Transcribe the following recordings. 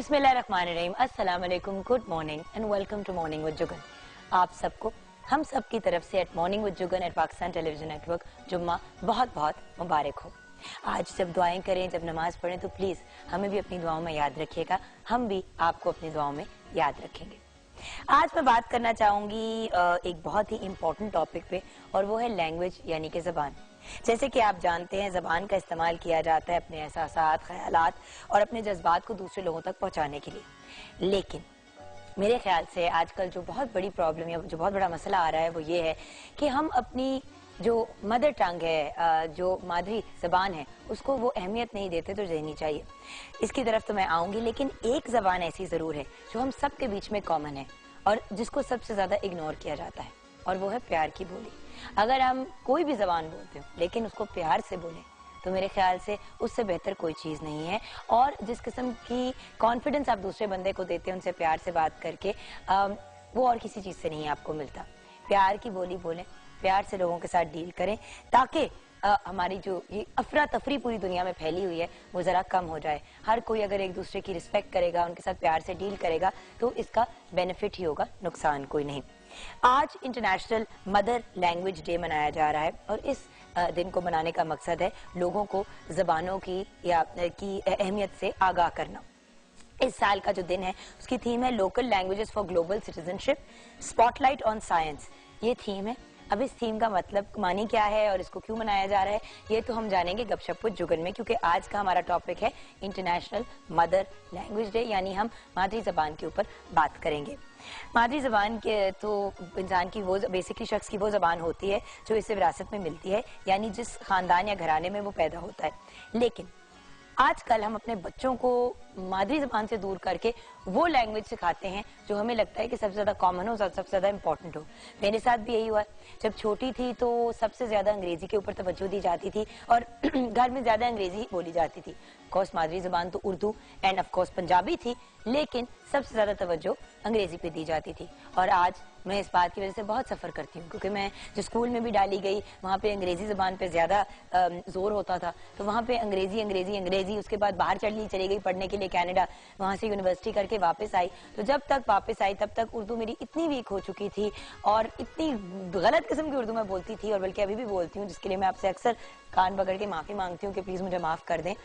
बिस्मिल्लाहिर्रहमानिर्रहीम, अस्सलाम वालेकुम, good morning and welcome to morning with Jugan. आप सबको हम सब की तरफ से at morning with Jugan at Pakistan television network जुम्मा बहुत बहुत मुबारक हो। आज जब दुआएं करें, जब नमाज पढ़ें तो प्लीज़ हमें भी अपनी दुआओं में याद रखिएगा, हम भी आपको अपनी दुआओं में याद रखेंगे। आज मैं बात करना चाहूँगी एक बहुत ही इम्पोर्टेंट टॉपिक पे, और वो है लैंग्वेज यानी कि ज़बान। जैसे कि आप जानते हैं, ज़बान का इस्तेमाल किया जाता है अपने एहसासात, ख्यालात और अपने जज्बात को दूसरे लोगों तक पहुंचाने के लिए। लेकिन मेरे ख्याल से आजकल जो बहुत बड़ी प्रॉब्लम या जो बहुत बड़ा मसला आ रहा है वो ये है कि हम अपनी जो मदर टंग है, जो मादरी ज़बान है, उसको वो अहमियत नहीं देते तो देनी चाहिए। इसकी तरफ तो मैं आऊँगी, लेकिन एक ज़बान ऐसी ज़रूर है जो हम सब के बीच में कॉमन है और जिसको सबसे ज़्यादा इग्नोर किया जाता है, और वो है प्यार की बोली। अगर हम कोई भी ज़बान बोलते हो लेकिन उसको प्यार से बोलें तो मेरे ख्याल से उससे बेहतर कोई चीज़ नहीं है। और जिस किस्म की कॉन्फिडेंस आप दूसरे बंदे को देते हैं उनसे प्यार से बात करके, वो और किसी चीज़ से नहीं आपको मिलता। प्यार की बोली बोलें, प्यार से लोगों के साथ डील करें, ताकि हमारी जो ये अफरा तफरी पूरी दुनिया में फैली हुई है वो ज़रा कम हो जाए। हर कोई अगर एक दूसरे की रिस्पेक्ट करेगा, उनके साथ प्यार से डील करेगा तो इसका बेनिफिट ही होगा, नुकसान कोई नहीं। आज इंटरनेशनल मदर लैंग्वेज डे मनाया जा रहा है और इस दिन को मनाने का मकसद है लोगों को ज़बानों की अहमियत से आगाह करना। इस साल का जो दिन है उसकी थीम है local languages for global citizenship, spotlight on science. ये थीम है। अब इस थीम का मतलब मानी क्या है और इसको क्यों मनाया जा रहा है, ये तो हम जानेंगे गपशप विद जुगन में, क्योंकि आज का हमारा टॉपिक है इंटरनेशनल मदर लैंग्वेज डे, यानी हम मादरी ज़बान के ऊपर बात करेंगे। मादरी ज़बान के तो इंसान की वो बेसिकली शख्स की वो ज़बान होती है जो इसे विरासत में मिलती है, यानी जिस खानदान या घराने में वो पैदा होता है। लेकिन आजकल हम अपने बच्चों को मादरी ज़बान से दूर करके वो लैंग्वेज सिखाते हैं जो हमें लगता है कि सबसे ज़्यादा कॉमन हो, सबसे ज़्यादा इंपॉर्टेंट हो। मेरे साथ भी यही हुआ। जब छोटी थी तो सबसे ज़्यादा अंग्रेज़ी के ऊपर तवज्जो दी जाती थी और घर में ज़्यादा अंग्रेज़ी बोली जाती थी। ऑफकोर्स मादरी ज़बान तो उर्दू एंड ऑफकोर्स पंजाबी थी, लेकिन सबसे ज़्यादा तवज्जो अंग्रेज़ी पे दी जाती थी। और आज मैं इस बात की वजह से बहुत सफ़र करती हूँ, क्योंकि मैं जो स्कूल में भी डाली गई वहाँ पे अंग्रेज़ी ज़बान पे ज़्यादा जोर होता था। तो वहाँ पे अंग्रेज़ी अंग्रेज़ी अंग्रेज़ी, उसके बाद बाहर चली गई पढ़ने के लिए कनाडा, वहाँ से यूनिवर्सिटी करके वापस आई। तो जब तक वापस आई तब तक उर्दू मेरी इतनी वीक हो चुकी थी और इतनी गलत किस्म की उर्दू मैं बोलती थी, और बल्कि अभी भी बोलती हूँ, जिसके लिए मैं आपसे अक्सर कान पकड़ के माफ़ी मांगती हूँ कि प्लीज़ मुझे माफ़ कर दें।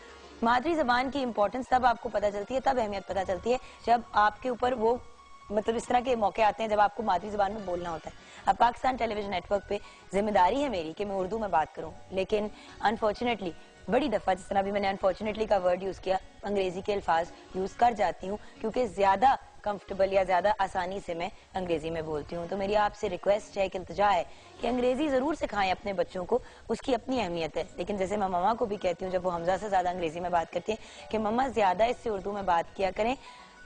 मादरी ज़बान की इंपॉर्टेंस तब आपको पता चलती है, तब अहमियत पता चलती है जब आपके ऊपर वो मतलब इस तरह के मौके आते हैं जब आपको मादरी ज़बान में बोलना होता है। अब पाकिस्तान टेलीविजन नेटवर्क पे जिम्मेदारी है मेरी कि मैं उर्दू में बात करूं, लेकिन अनफॉर्चुनेटली बड़ी दफ़ा, जिस तरह भी मैंने अनफॉर्चुनेटली का वर्ड यूज़ किया, अंग्रेज़ी के अल्फाज यूज़ कर जाती हूँ क्योंकि ज़्यादा कंफर्टेबल या ज़्यादा आसानी से मैं अंग्रेज़ी में बोलती हूँ। तो मेरी आपसे रिक्वेस्ट है, कि इल्तिजा है कि अंग्रेज़ी ज़रूर सिखाएं अपने बच्चों को, उसकी अपनी अहमियत है। लेकिन जैसे मैं मम्मा को भी कहती हूँ जब वो हमजा से ज़्यादा अंग्रेज़ी में बात करती हैं कि मम्मा ज़्यादा इससे उर्दू में बात किया करें,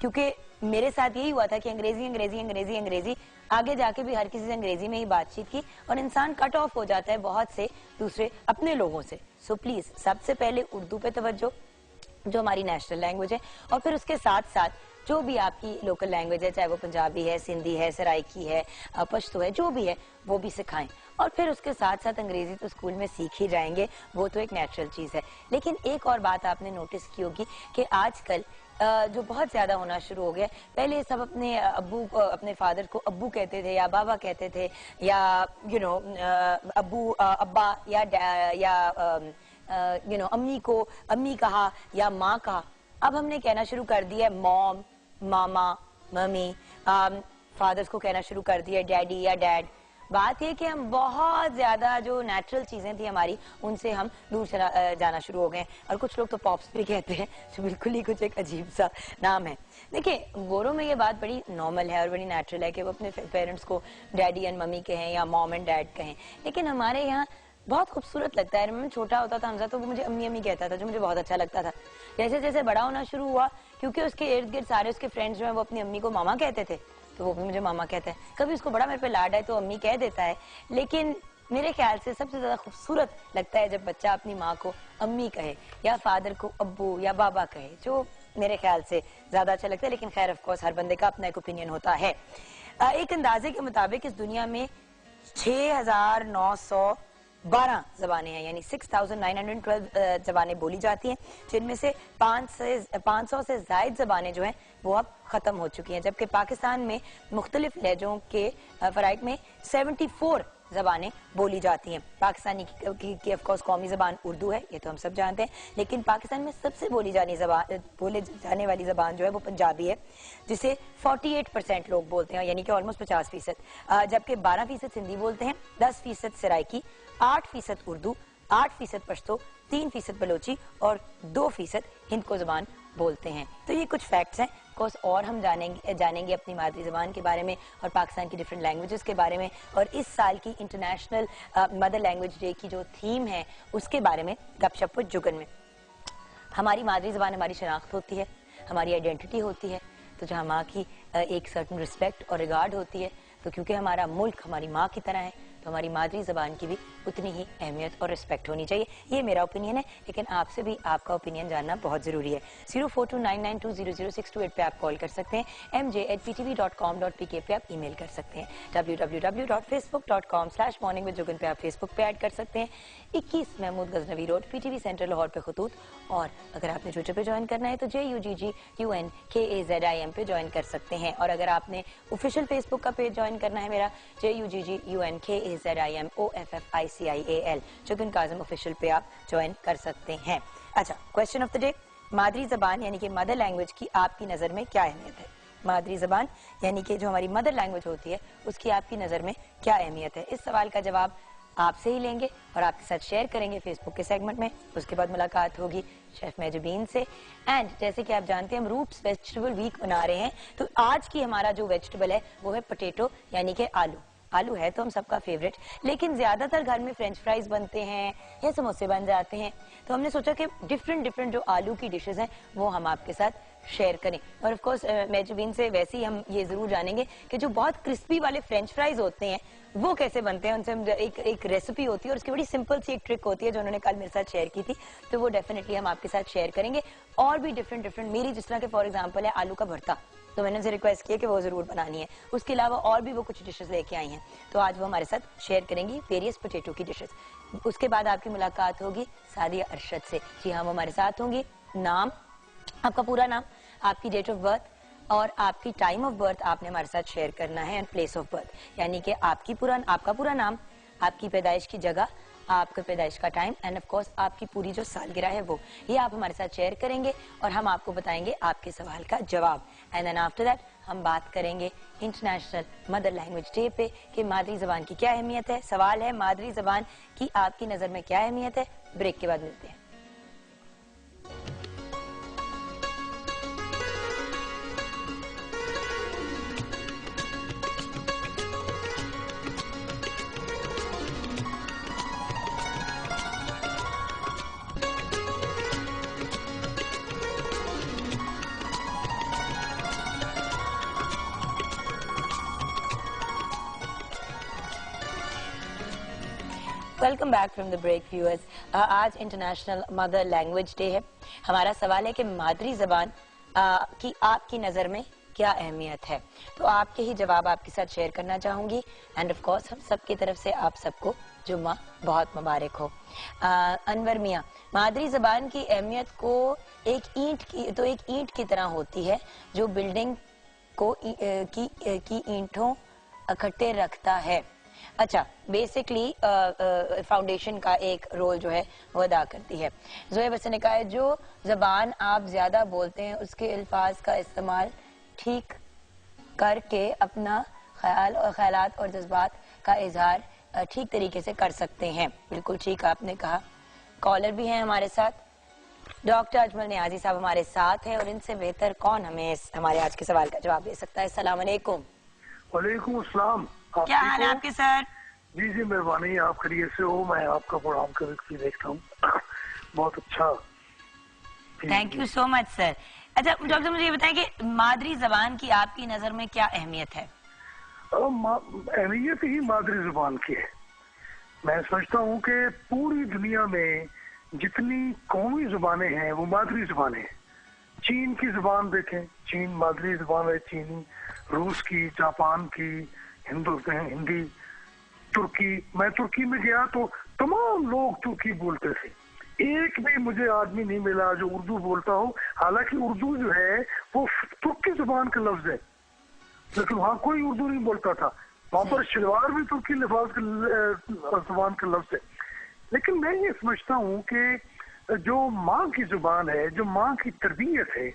क्योंकि मेरे साथ यही हुआ था कि अंग्रेजी अंग्रेजी अंग्रेजी अंग्रेजी, आगे जाके भी हर किसी से अंग्रेजी में ही बातचीत की और इंसान कट ऑफ हो जाता है बहुत से दूसरे अपने लोगों से। सो प्लीज सबसे पहले उर्दू पे तवज्जो, जो हमारी नेशनल लैंग्वेज है, और फिर उसके साथ साथ जो भी आपकी लोकल लैंग्वेज है, चाहे वो पंजाबी है, सिंधी है, सराइकी है, पश्तो है, जो भी है वो भी सिखाएं। और फिर उसके साथ साथ अंग्रेजी तो स्कूल में सीख ही जाएंगे, वो तो एक नेचुरल चीज़ है। लेकिन एक और बात आपने नोटिस की होगी कि आजकल जो बहुत ज्यादा होना शुरू हो गया, पहले सब अपने अब्बू को, अपने फादर को अब्बू कहते थे या बाबा कहते थे, या अब्बू अब्बा या अम्मी को अम्मी कहा या माँ कहा। अब हमने कहना शुरू कर दिया है मॉम, मामा, मम्मी, फादर्स को कहना शुरू कर दिया डैडी या डैड। बात यह कि हम बहुत ज्यादा जो नेचुरल चीजें थी हमारी, उनसे हम दूर जाना शुरू हो गए। और कुछ लोग तो पॉप्स भी कहते हैं, जो बिल्कुल ही कुछ एक अजीब सा नाम है। देखिए, गोरों में ये बात बड़ी नॉर्मल है और बड़ी नेचुरल है कि वो अपने पेरेंट्स को डैडी एंड मम्मी कहें या मॉम एंड डैड कहें। लेकिन हमारे यहाँ बहुत खूबसूरत लगता है। मैं छोटा होता था हमजा, तो वो मुझे अम्मी अम्मी कहता था, जो मुझे बहुत अच्छा लगता था। जैसे जैसे बड़ा होना शुरू हुआ, क्योंकि उसके इर्द गिर्द सारे उसके फ्रेंड्स जो है वो अपनी अम्मी को मामा कहते थे, तो वो भी मुझे मामा कहता है। कभी उसको बड़ा मेरे पे लाड है तो अम्मी कह देता है। लेकिन मेरे ख्याल से सबसे ज्यादा खूबसूरत लगता है जब बच्चा अपनी माँ को अम्मी कहे या फादर को अब्बू या बाबा कहे, जो मेरे ख्याल से ज्यादा अच्छा लगता है। लेकिन खैर ऑफ कोर्स हर बंदे का अपना एक ओपिनियन होता है। एक अंदाजे के मुताबिक इस दुनिया में 6,900 12 जबानें हैं, यानी 6,912 जबानें बोली जाती हैं, जिनमें से 500 से ज्यादा जबानें जो हैं वो अब खत्म हो चुकी हैं, जबकि पाकिस्तान में मुख्तलिफ लहजों के फराइक में 74 जबानें बोली जाती हैं। पाकिस्तानी की ऑफ कोर्स कौमी जबान उर्दू है, ये तो हम सब जानते हैं, लेकिन पाकिस्तान में सबसे बोले जाने वाली जबान जो है वो पंजाबी है, जिसे 48% लोग बोलते हैं, यानी कि ऑलमोस्ट 50%, जबकि 12% हिंदी बोलते हैं, 10% सराइकी, 8% उर्दू, 8% पश्तो, 3% बलोची और 2% हिंद को जबान बोलते हैं। तो ये कुछ फैक्ट्स हैं। कोर्स और हम जानेंगे अपनी मादरी जबान के बारे में और पाकिस्तान की डिफरेंट लैंग्वेजेस के बारे में, और इस साल की इंटरनेशनल मदर लैंग्वेज डे की जो थीम है उसके बारे में गपशप विद जुगन में। हमारी मादरी जबान हमारी शनाख्त होती है, हमारी आइडेंटिटी होती है, तो जहाँ माँ की एक सर्टन रिस्पेक्ट और रिगार्ड होती है, तो क्योंकि हमारा मुल्क हमारी माँ की तरह है, तो हमारी मादरी जबान की भी उतनी ही अहमियत और रिस्पेक्ट होनी चाहिए। ये मेरा ओपिनियन है, लेकिन आपसे भी आपका ओपिनियन जानना बहुत जरूरी है। 042992000628 पे आप कॉल कर सकते हैं, mj@ptv.com.pk पे आप ईमेल कर सकते हैं, www.facebook.com/morningwithjugan पे आप फेसबुक पे ऐड कर सकते हैं, 21 Mahmud Ghaznavi road PTV centre Lahore पे खतूत, और अगर आपने ट्विटर पे ज्वाइन करना है तो JUGGUNKAZIM पे ज्वाइन कर सकते हैं, और अगर आपने ऑफिशियल फेसबुक का पेज ज्वाइन करना है मेरा JUGGUNKAZIMOFFICIAL जुगन काज़िम ऑफिशियल पे आप ज्वाइन कर सकते हैं। अच्छा, क्वेश्चन ऑफ द डे, मादरी जबान यानी कि मदर लैंग्वेज की आपकी नजर में क्या अहमियत है? मादरी जबान यानी कि जो हमारी मदर लैंग्वेज होती है उसकी आपकी नजर में क्या अहमियत है? इस सवाल का जवाब आपसे ही लेंगे और आपके साथ शेयर करेंगे फेसबुक के सेगमेंट में। उसके बाद मुलाकात होगी शेफ मेजबीन से। एंड जैसे कि आप जानते हैं हम रूट्स वेजिटेबल वीक बना रहे हैं, तो आज की हमारा जो वेजिटेबल है वो है पोटैटो यानी कि आलू। आलू है तो हम सबका फेवरेट, लेकिन ज्यादातर घर में फ्रेंच फ्राइज बनते हैं या समोसे बन जाते हैं, तो हमने सोचा कि डिफरेंट जो आलू की डिशेस हैं वो हम आपके साथ शेयर करें। और ऑफ कोर्स मेजबीन से वैसे ही हम ये जरूर जानेंगे कि जो बहुत क्रिस्पी वाले फ्रेंच फ्राइज होते हैं वो कैसे बनते हैं। उनसे हम एक रेसिपी होती है और उसकी बड़ी सिंपल सी एक ट्रिक होती है जो उन्होंने कल मेरे साथ शेयर की थी, तो वो डेफिनेटली हम आपके साथ शेयर करेंगे। और भी डिफरेंट मेरी जिस तरह के फॉर एग्जाम्पल है आलू का भरता, तो मैंने उनसे रिक्वेस्ट किया कि वो जरूर बनानी है। उसके अलावा और भी वो कुछ डिशेस लेके आई हैं, तो आज वो हमारे साथ शेयर करेंगी वेरियस पोटैटो की डिशेस। उसके बाद आपकी मुलाकात होगी सादिया अरशद से। जी हाँ, वो हमारे साथ होंगी। नाम, आपका पूरा नाम, आपकी डेट ऑफ बर्थ और आपकी टाइम ऑफ बर्थ आपने हमारे साथ शेयर करना है, एंड प्लेस ऑफ बर्थ, यानी कि आपका पूरा नाम, आपकी पैदाइश की जगह, आपके पैदाइश का टाइम, एंड ऑफ कोर्स आपकी पूरी जो सालगिरह है वो, ये आप हमारे साथ शेयर करेंगे और हम आपको बताएंगे आपके सवाल का जवाब। एंड देन आफ्टर दैट हम बात करेंगे इंटरनेशनल मदर लैंग्वेज डे पे कि मादरी जबान की क्या अहमियत है। सवाल है मादरी जबान की आपकी नजर में क्या अहमियत है। ब्रेक के बाद मिलते हैं। Welcome back from the break viewers. आज इंटरनेशनल मदर लैंग्वेज डे है। हमारा सवाल है कि मादरी जबान की आपकी नज़र में क्या अहमियत है, तो आपके ही जवाब आपके साथ शेयर करना चाहूंगी। एंड ऑफ कोर्स हम सब की तरफ से आप सबको जुम्मा बहुत मुबारक हो। अनवर मियाँ, मादरी जबान की अहमियत को एक ईंट की तरह होती है जो बिल्डिंग को की ईंटों इकट्ठे रखता है। अच्छा, बेसिकली फाउंडेशन का एक रोल जो है वो अदा करती है। जोएब हसन ने कहा है जो जबान आप ज्यादा बोलते हैं उसके अल्फाज का इस्तेमाल ठीक करके अपना ख्यालात और जज्बात का इजहार ठीक तरीके से कर सकते हैं। बिल्कुल ठीक आपने कहा। कॉलर भी हैं हमारे साथ, डॉक्टर अजमल नियाजी साहब हमारे साथ हैं, और इनसे बेहतर कौन हमें हमारे आज के सवाल का जवाब दे सकता है। अस्सलाम वालेकुम। वालेकुम अस्सलाम। क्या हाल है आपके सर? जी जी मेहरबानी, आप खैरियत से हो? मैं आपका प्रोग्राम कभी देखता हूँ, बहुत अच्छा। Thank you so much sir. अच्छा डॉक्टर, मुझे ये बताएं कि मादरी जबान की आपकी नजर में क्या अहमियत है? अहमियत ही मादरी जबान की है। मैं समझता हूँ कि पूरी दुनिया में जितनी कौमी जुबानें हैं वो मादरी जुबानें हैं। चीन की जुबान देखें, चीन मादरी जुबान है चीनी, रूस की, जापान की, हिंदी, तुर्की। मैं तुर्की में गया तो तमाम लोग तुर्की बोलते थे, एक भी मुझे आदमी नहीं मिला जो उर्दू बोलता हो। हालांकि उर्दू जो है वो तुर्की जुबान का लफ्ज है, लेकिन वहाँ कोई उर्दू नहीं बोलता था। वहाँ पर शलवार भी तुर्की लिफाज का जुबान का लफ्ज है। लेकिन मैं ये समझता हूँ कि जो माँ की जुबान है, जो माँ की तरबियत है,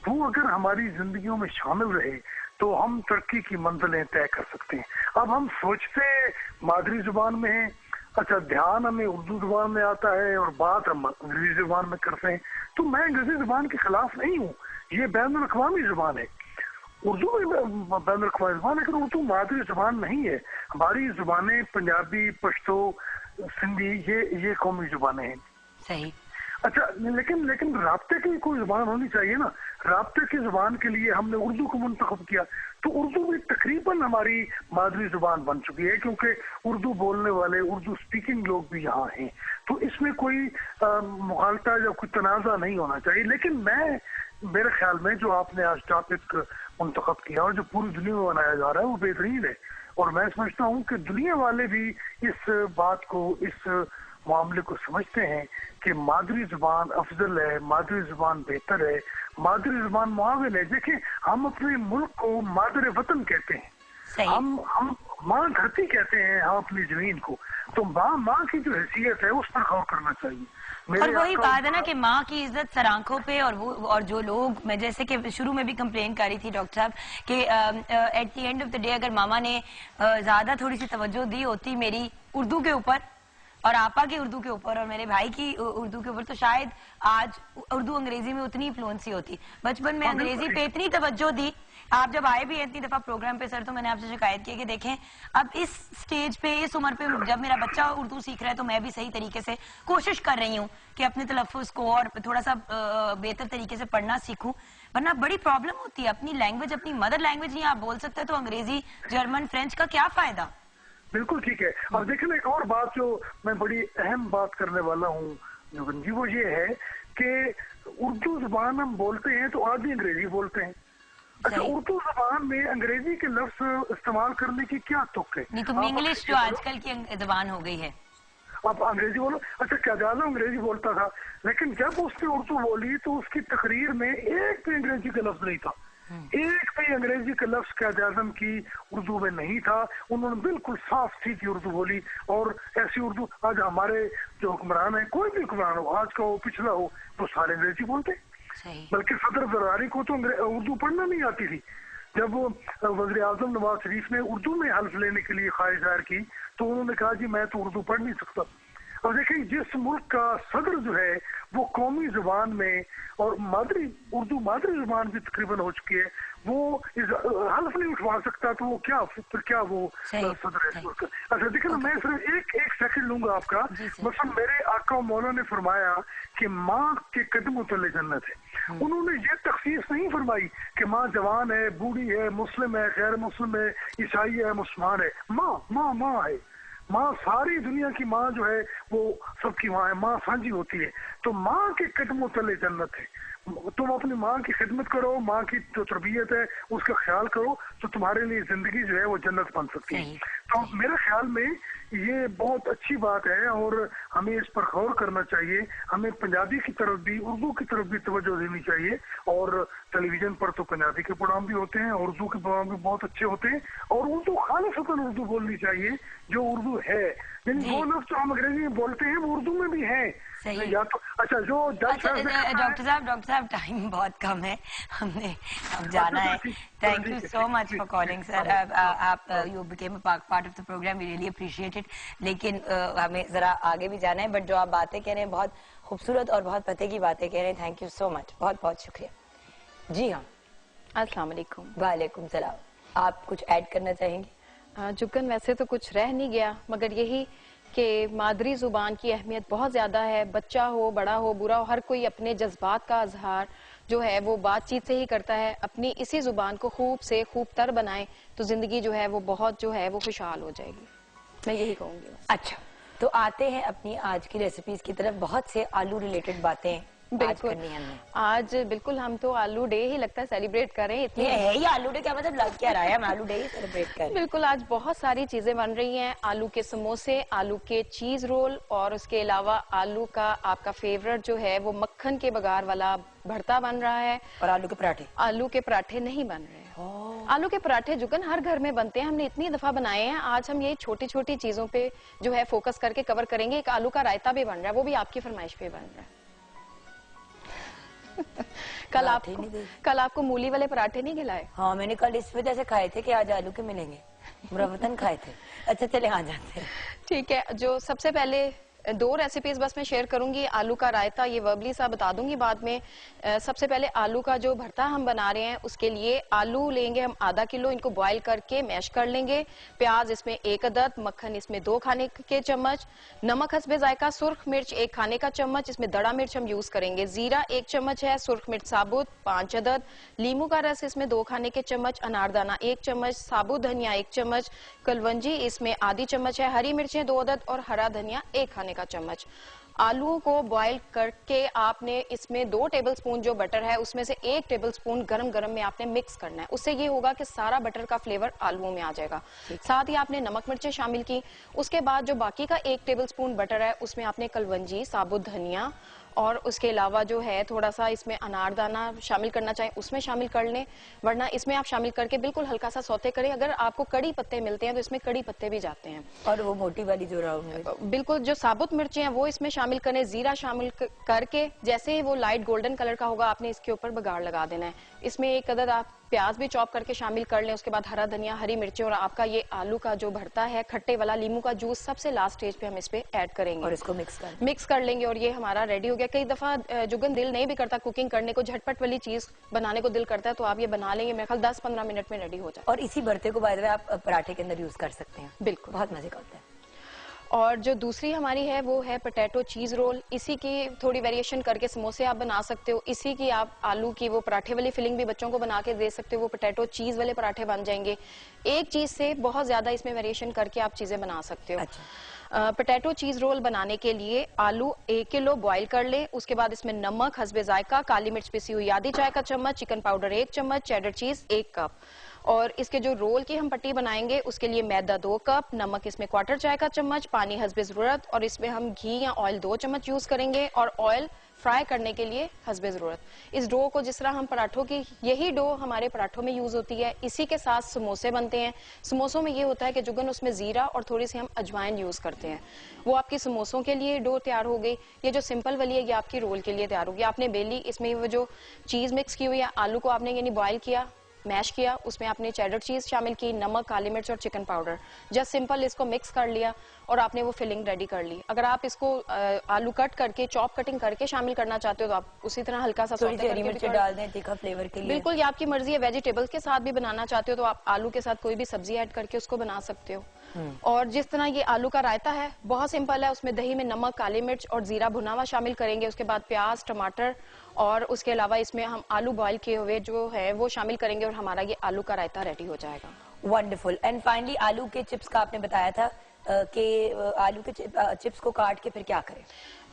वो अगर हमारी जिंदगियों में शामिल रहे तो हम तरक्की की मंजिलें तय कर सकते हैं। अब हम सोचते मादरी जुबान में है, अच्छा ध्यान हमें उर्दू जुबान में आता है और बात हम अंग्रेजी जुबान में करते हैं। तो मैं अंग्रेजी जुबान के खिलाफ नहीं हूँ, ये बैनुल अक़वामी जुबान है, उर्दू भी बैनुल अक़वामी जुबान है, लेकिन उर्दू मादरी जुबान नहीं है। हमारी जुबानें पंजाबी, पश्तो, सिंधी, ये कौमी जुबानें हैं। सही। अच्छा, लेकिन राब्ते की कोई जुबान होनी चाहिए ना। राब्ते की जुबान के लिए हमने उर्दू को मुंतखब किया, तो उर्दू भी तकरीबन हमारी मादरी जुबान बन चुकी है, क्योंकि उर्दू बोलने वाले, उर्दू स्पीकिंग लोग भी यहाँ हैं। तो इसमें कोई मुखालता या कोई तनाज़ा नहीं होना चाहिए। लेकिन मेरे ख्याल में जो आपने आज टॉपिक मुंतखब किया और जो पूरी दुनिया में बनाया जा रहा है वो बेहतरीन है। और मैं समझता हूँ कि दुनिया वाले भी इस बात को, इस मामले को समझते हैं कि मादरी जुबान अफजल है, मादरी जुबान बेहतर है, मादरी जुबान मुआविन है। देखिए, हम अपने मुल्क को मादर वतन कहते हैं, हम माँ धरती कहते हैं, हम अपनी जमीन को। तो माँ की जो हैसियत है उस पर गौर करना चाहिए। और वही बात है ना कि माँ की इज्जत सर आंखों पे, और जो लोग, मैं जैसे कि शुरू में भी कंप्लेन कर रही थी डॉक्टर साहब कि at the end of the day अगर मामा ने ज्यादा थोड़ी सी तवज्जो दी होती मेरी उर्दू के ऊपर और आपा की उर्दू के ऊपर और मेरे भाई की उर्दू के ऊपर, तो शायद आज उर्दू अंग्रेजी में उतनी फ्लुएंसी होती। बचपन में अंग्रेजी पे इतनी तवज्जो दी। आप जब आए भी इतनी दफा प्रोग्राम पे सर, तो मैंने आपसे शिकायत की कि देखें अब इस स्टेज पे, इस उम्र पे जब मेरा बच्चा उर्दू सीख रहा है तो मैं भी सही तरीके से कोशिश कर रही हूँ कि अपने तलफ़्फ़ुज़ को और थोड़ा सा बेहतर तरीके से पढ़ना सीखूं। वरना बड़ी प्रॉब्लम होती है। अपनी लैंग्वेज, अपनी मदर लैंग्वेज नहीं आप बोल सकते तो अंग्रेजी, जर्मन, फ्रेंच का क्या फायदा। बिल्कुल ठीक है। अब देखिए, एक और बात जो मैं बड़ी अहम बात करने वाला हूँ जुगन जी, वो ये है कि उर्दू जुबान हम बोलते हैं तो आधी अंग्रेजी बोलते हैं। अच्छा, उर्दू जुबान में अंग्रेजी के लफ्ज इस्तेमाल करने की क्या तुक है? नहीं तो इंग्लिश जो आजकल की जुबान हो गई है, आप अंग्रेजी बोलो। अच्छा, क्याज़ाज़म अंग्रेजी बोलता था, लेकिन जब उसने उर्दू बोली तो उसकी तकरीर में एक भी अंग्रेजी का लफ्ज नहीं था, एक भी अंग्रेजी का लफ्ज क्याज़ाज़म की उर्दू में नहीं था। उन्होंने बिल्कुल साफ सीधी उर्दू बोली। और ऐसी उर्दू आज हमारे जो हुक्मरान है, कोई भी हुक्मरान हो, आज का हो पिछला हो, तो सारे अंग्रेजी बोलते। बल्कि सदर जरदारी को तो उर्दू पढ़ना नहीं आती थी। जब वज़ीर आज़म नवाज शरीफ ने उर्दू में हल्फ लेने के लिए ख्वाहिश जाहिर की तो उन्होंने कहा जी मैं तो उर्दू पढ़ नहीं सकता। अब देखिए, जिस मुल्क का सदर जो है वो कौमी जुबान में और उर्दू मादरी जुबान भी तकरीबन हो चुकी है, वो हल्फ नहीं उठवा सकता, तो वो क्या वो सदर है। अच्छा देखिए ना, मैं सिर्फ एक सेकंड लूंगा आपका। मतलब मेरे आका मौला ने फरमाया कि माँ के कदमों तले जन्नत है। उन्होंने ये तखसीस नहीं फरमाई कि माँ जवान है, बूढ़ी है, मुस्लिम है, गैर मुस्लिम है, ईसाई है, मुसलमान है। माँ है। माँ सारी दुनिया की माँ जो है वो सबकी माँ है, माँ साझी होती है। तो माँ के कदमों तले जन्नत है। तुम अपनी माँ की खिदमत करो, माँ की जो तरबियत है उसका ख्याल करो, तो तुम्हारे लिए जिंदगी जो है वो जन्नत बन सकती है। तो मेरे ख्याल में ये बहुत अच्छी बात है और हमें इस पर गौर करना चाहिए। हमें पंजाबी की तरफ भी, उर्दू की तरफ भी तवज्जो देनी चाहिए। और टेलीविजन पर तो पंजाबी के प्रोग्राम भी होते हैं, उर्दू के प्रोग्राम भी बहुत अच्छे होते हैं। और उर्दू खालिसतन उर्दू बोलनी चाहिए जो उर्दू है। यानी वो लफ्ज़ जो हम अंग्रेजी में बोलते हैं वो उर्दू में भी है। या तो अच्छा जो डॉक्टर साहब टाइम बहुत कम है, हमने अब जाना है। Thank you so much for calling sir. आप you became a part of the programme, we really appreciate it. लेकिन हमें जरा आगे भी जाना है, बट जो आप बातें कह रहे हैं बहुत खूबसूरत और बहुत पते की बातें कह रहे हैं। थैंक यू सो मच, बहुत बहुत शुक्रिया। जी हाँ, अस्सलाम वालेकुम। वालेकुम सलाम। आप कुछ ऐड करना चाहेंगे? जुगन, वैसे तो कुछ रह नहीं गया, मगर यही कि मादरी जुबान की अहमियत बहुत ज्यादा है। बच्चा हो, बड़ा हो, बुरा हो, हर कोई अपने जज्बात का इजहार जो है वो बातचीत से ही करता है। अपनी इसी जुबान को खूब से खूब तर बनाए तो जिंदगी जो है वो बहुत जो है वो खुशहाल हो जाएगी। मैं यही कहूंगी। अच्छा, तो आते हैं अपनी आज की रेसिपीज की तरफ। बहुत से आलू रिलेटेड बातें बिल्कुल करनी है हमने। आज बिल्कुल हम तो आलू डे ही लगता है सेलिब्रेट करें इतनी। ये है ही आलू डे, क्या मतलब लग क्या रहा है, हम आलू डे ही सेलिब्रेट करें। बिल्कुल आज बहुत सारी चीजें बन रही हैं, आलू के समोसे, आलू के चीज रोल, और उसके अलावा आलू का आपका फेवरेट जो है वो मक्खन के बघार वाला भरता बन रहा है, और आलू के पराठे। आलू के पराठे नहीं बन रहे हैं। आलू के पराठे जुगन हर घर में बनते हैं, हमने इतनी दफा बनाए हैं। आज हम ये छोटी छोटी चीजों पे जो है फोकस करके कवर करेंगे। एक आलू का रायता भी बन रहा है, वो भी आपकी फरमाइश पे बन रहा है। कल आपको मूली वाले पराठे नहीं खिलाए? हाँ मैंने कल इस वजह से खाए थे कि आज आलू के मिलेंगे, मुरव्वतन खाए थे। अच्छा चले आ जाते हैं। ठीक है, जो सबसे पहले दो रेसिपीज बस मैं शेयर करूंगी। आलू का रायता ये वर्बली सा बता दूंगी बाद में। सबसे पहले आलू का जो भरता हम बना रहे हैं उसके लिए आलू लेंगे हम आधा किलो, इनको बॉईल करके मैश कर लेंगे। प्याज इसमें 1 अदद, मक्खन इसमें 2 खाने के चम्मच, नमक हस्बे जायका, सुर्ख मिर्च 1 खाने का चम्मच, इसमें दड़ा मिर्च हम यूज करेंगे, जीरा 1 चम्मच है, सुर्ख मिर्च साबुत 5 अदद, लीमू का रस इसमें 2 खाने के चम्मच, अनारदाना 1 चम्मच, साबुत धनिया 1 चम्मच, कलवंजी इसमें आधी चम्मच है, हरी मिर्चें 2 अदद और हरा धनिया 1 खाने का चम्मच। आलूओं को बॉईल करके आपने इसमें 2 टेबलस्पून जो बटर है उसमें से 1 टेबलस्पून गरम गरम में आपने मिक्स करना है। उससे ये होगा कि सारा बटर का फ्लेवर आलूओं में आ जाएगा। साथ ही आपने नमक मिर्चें शामिल की। उसके बाद जो बाकी का 1 टेबलस्पून बटर है उसमें आपने कलवंजी, साबुत धनिया और उसके अलावा जो है थोड़ा सा इसमें अनारदाना शामिल करना चाहें उसमें शामिल कर लें, वरना इसमें आप शामिल करके बिल्कुल हल्का सा सौते करें। अगर आपको कड़ी पत्ते मिलते हैं तो इसमें कड़ी पत्ते भी जाते हैं। और वो मोटी वाली जो राउंड, बिल्कुल जो साबुत मिर्चें हैं वो इसमें शामिल करें। जीरा शामिल करके जैसे ही वो लाइट गोल्डन कलर का होगा आपने इसके ऊपर बघाड़ लगा देना है। इसमें 1 अदद आप प्याज भी चॉप करके शामिल कर लें। उसके बाद हरा धनिया, हरी मिर्चें और आपका ये आलू का जो भरता है खट्टे वाला, लीमू का जूस सबसे लास्ट स्टेज पे हम इस पे ऐड करेंगे और इसको मिक्स कर लेंगे और ये हमारा रेडी हो गया। कई दफा जुगन दिल नहीं भी करता कुकिंग करने को, झटपट वाली चीज बनाने को दिल करता है तो आप ये बना लेंगे, मेरे ख्याल 10-15 मिनट में रेडी हो जाए। और इसी भरते को बाय द वे आप पराठे के अंदर यूज कर सकते हैं, बिल्कुल बहुत मजे का होता है। और जो दूसरी हमारी है वो है पोटैटो चीज रोल। इसी की थोड़ी वेरिएशन करके समोसे आप बना सकते हो, इसी की आप आलू की वो पराठे वाली फिलिंग भी बच्चों को बना के दे सकते हो, वो पोटैटो चीज वाले पराठे बन जाएंगे। एक चीज से बहुत ज्यादा इसमें वेरिएशन करके आप चीजें बना सकते हो। अच्छा। पोटैटो चीज रोल बनाने के लिए आलू 1 किलो बॉईल कर ले। उसके बाद इसमें नमक हस्बे जायका, काली मिर्च पिसी हुई आधी चाय का चम्मच, चिकन पाउडर 1 चम्मच, चेडर चीज 1 कप। और इसके जो रोल की हम पट्टी बनाएंगे उसके लिए मैदा 2 कप, नमक इसमें 1/4 चाय का चम्मच, पानी हस्बे जरूरत, और इसमें हम घी या ऑयल 2 चम्मच यूज करेंगे और ऑयल फ्राई करने के लिए हस्बे जरूरत। इस डो को जिस तरह हम पराठों की, यही डो हमारे पराठों में यूज होती है, इसी के साथ समोसे बनते हैं। समोसों में ये होता है कि जुगन उसमें जीरा और थोड़ी सी हम अजवाइन यूज करते हैं। वो आपकी समोसों के लिए डो तैयार हो गई। ये जो सिंपल वाली है ये आपकी रोल के लिए तैयार होगी। आपने बेली, इसमें वो जो चीज मिक्स की हुई है, आलू को आपने यानी बॉयल किया, मैश किया, उसमें आपने चेडर चीज शामिल की, नमक, काली मिर्च और चिकन पाउडर, जस्ट सिंपल इसको मिक्स कर लिया और आपने वो फिलिंग रेडी कर ली। अगर आप इसको आलू कट करके, चॉप कटिंग करके शामिल करना चाहते हो तो आप उसी तरह हल्का सा हरी मिर्च डाल दें तीखा फ्लेवर के लिए। बिल्कुल, ये आपकी मर्जी है। वेजिटेबल्स के साथ भी बनाना चाहते हो तो आप आलू के साथ कोई भी सब्जी ऐड करके उसको बना सकते हो। और जिस तरह ये आलू का रायता है बहुत सिंपल है, उसमें दही में नमक, काली मिर्च और जीरा भुना हुआ शामिल करेंगे। उसके बाद प्याज, टमाटर और उसके अलावा इसमें हम आलू बॉईल किए हुए जो है वो शामिल करेंगे और हमारा ये आलू का रायता रेडी हो जाएगा। वंडरफुल। एंड फाइनली आलू के चिप्स का आपने बताया था कि आलू के चिप्स को काट के फिर क्या करें?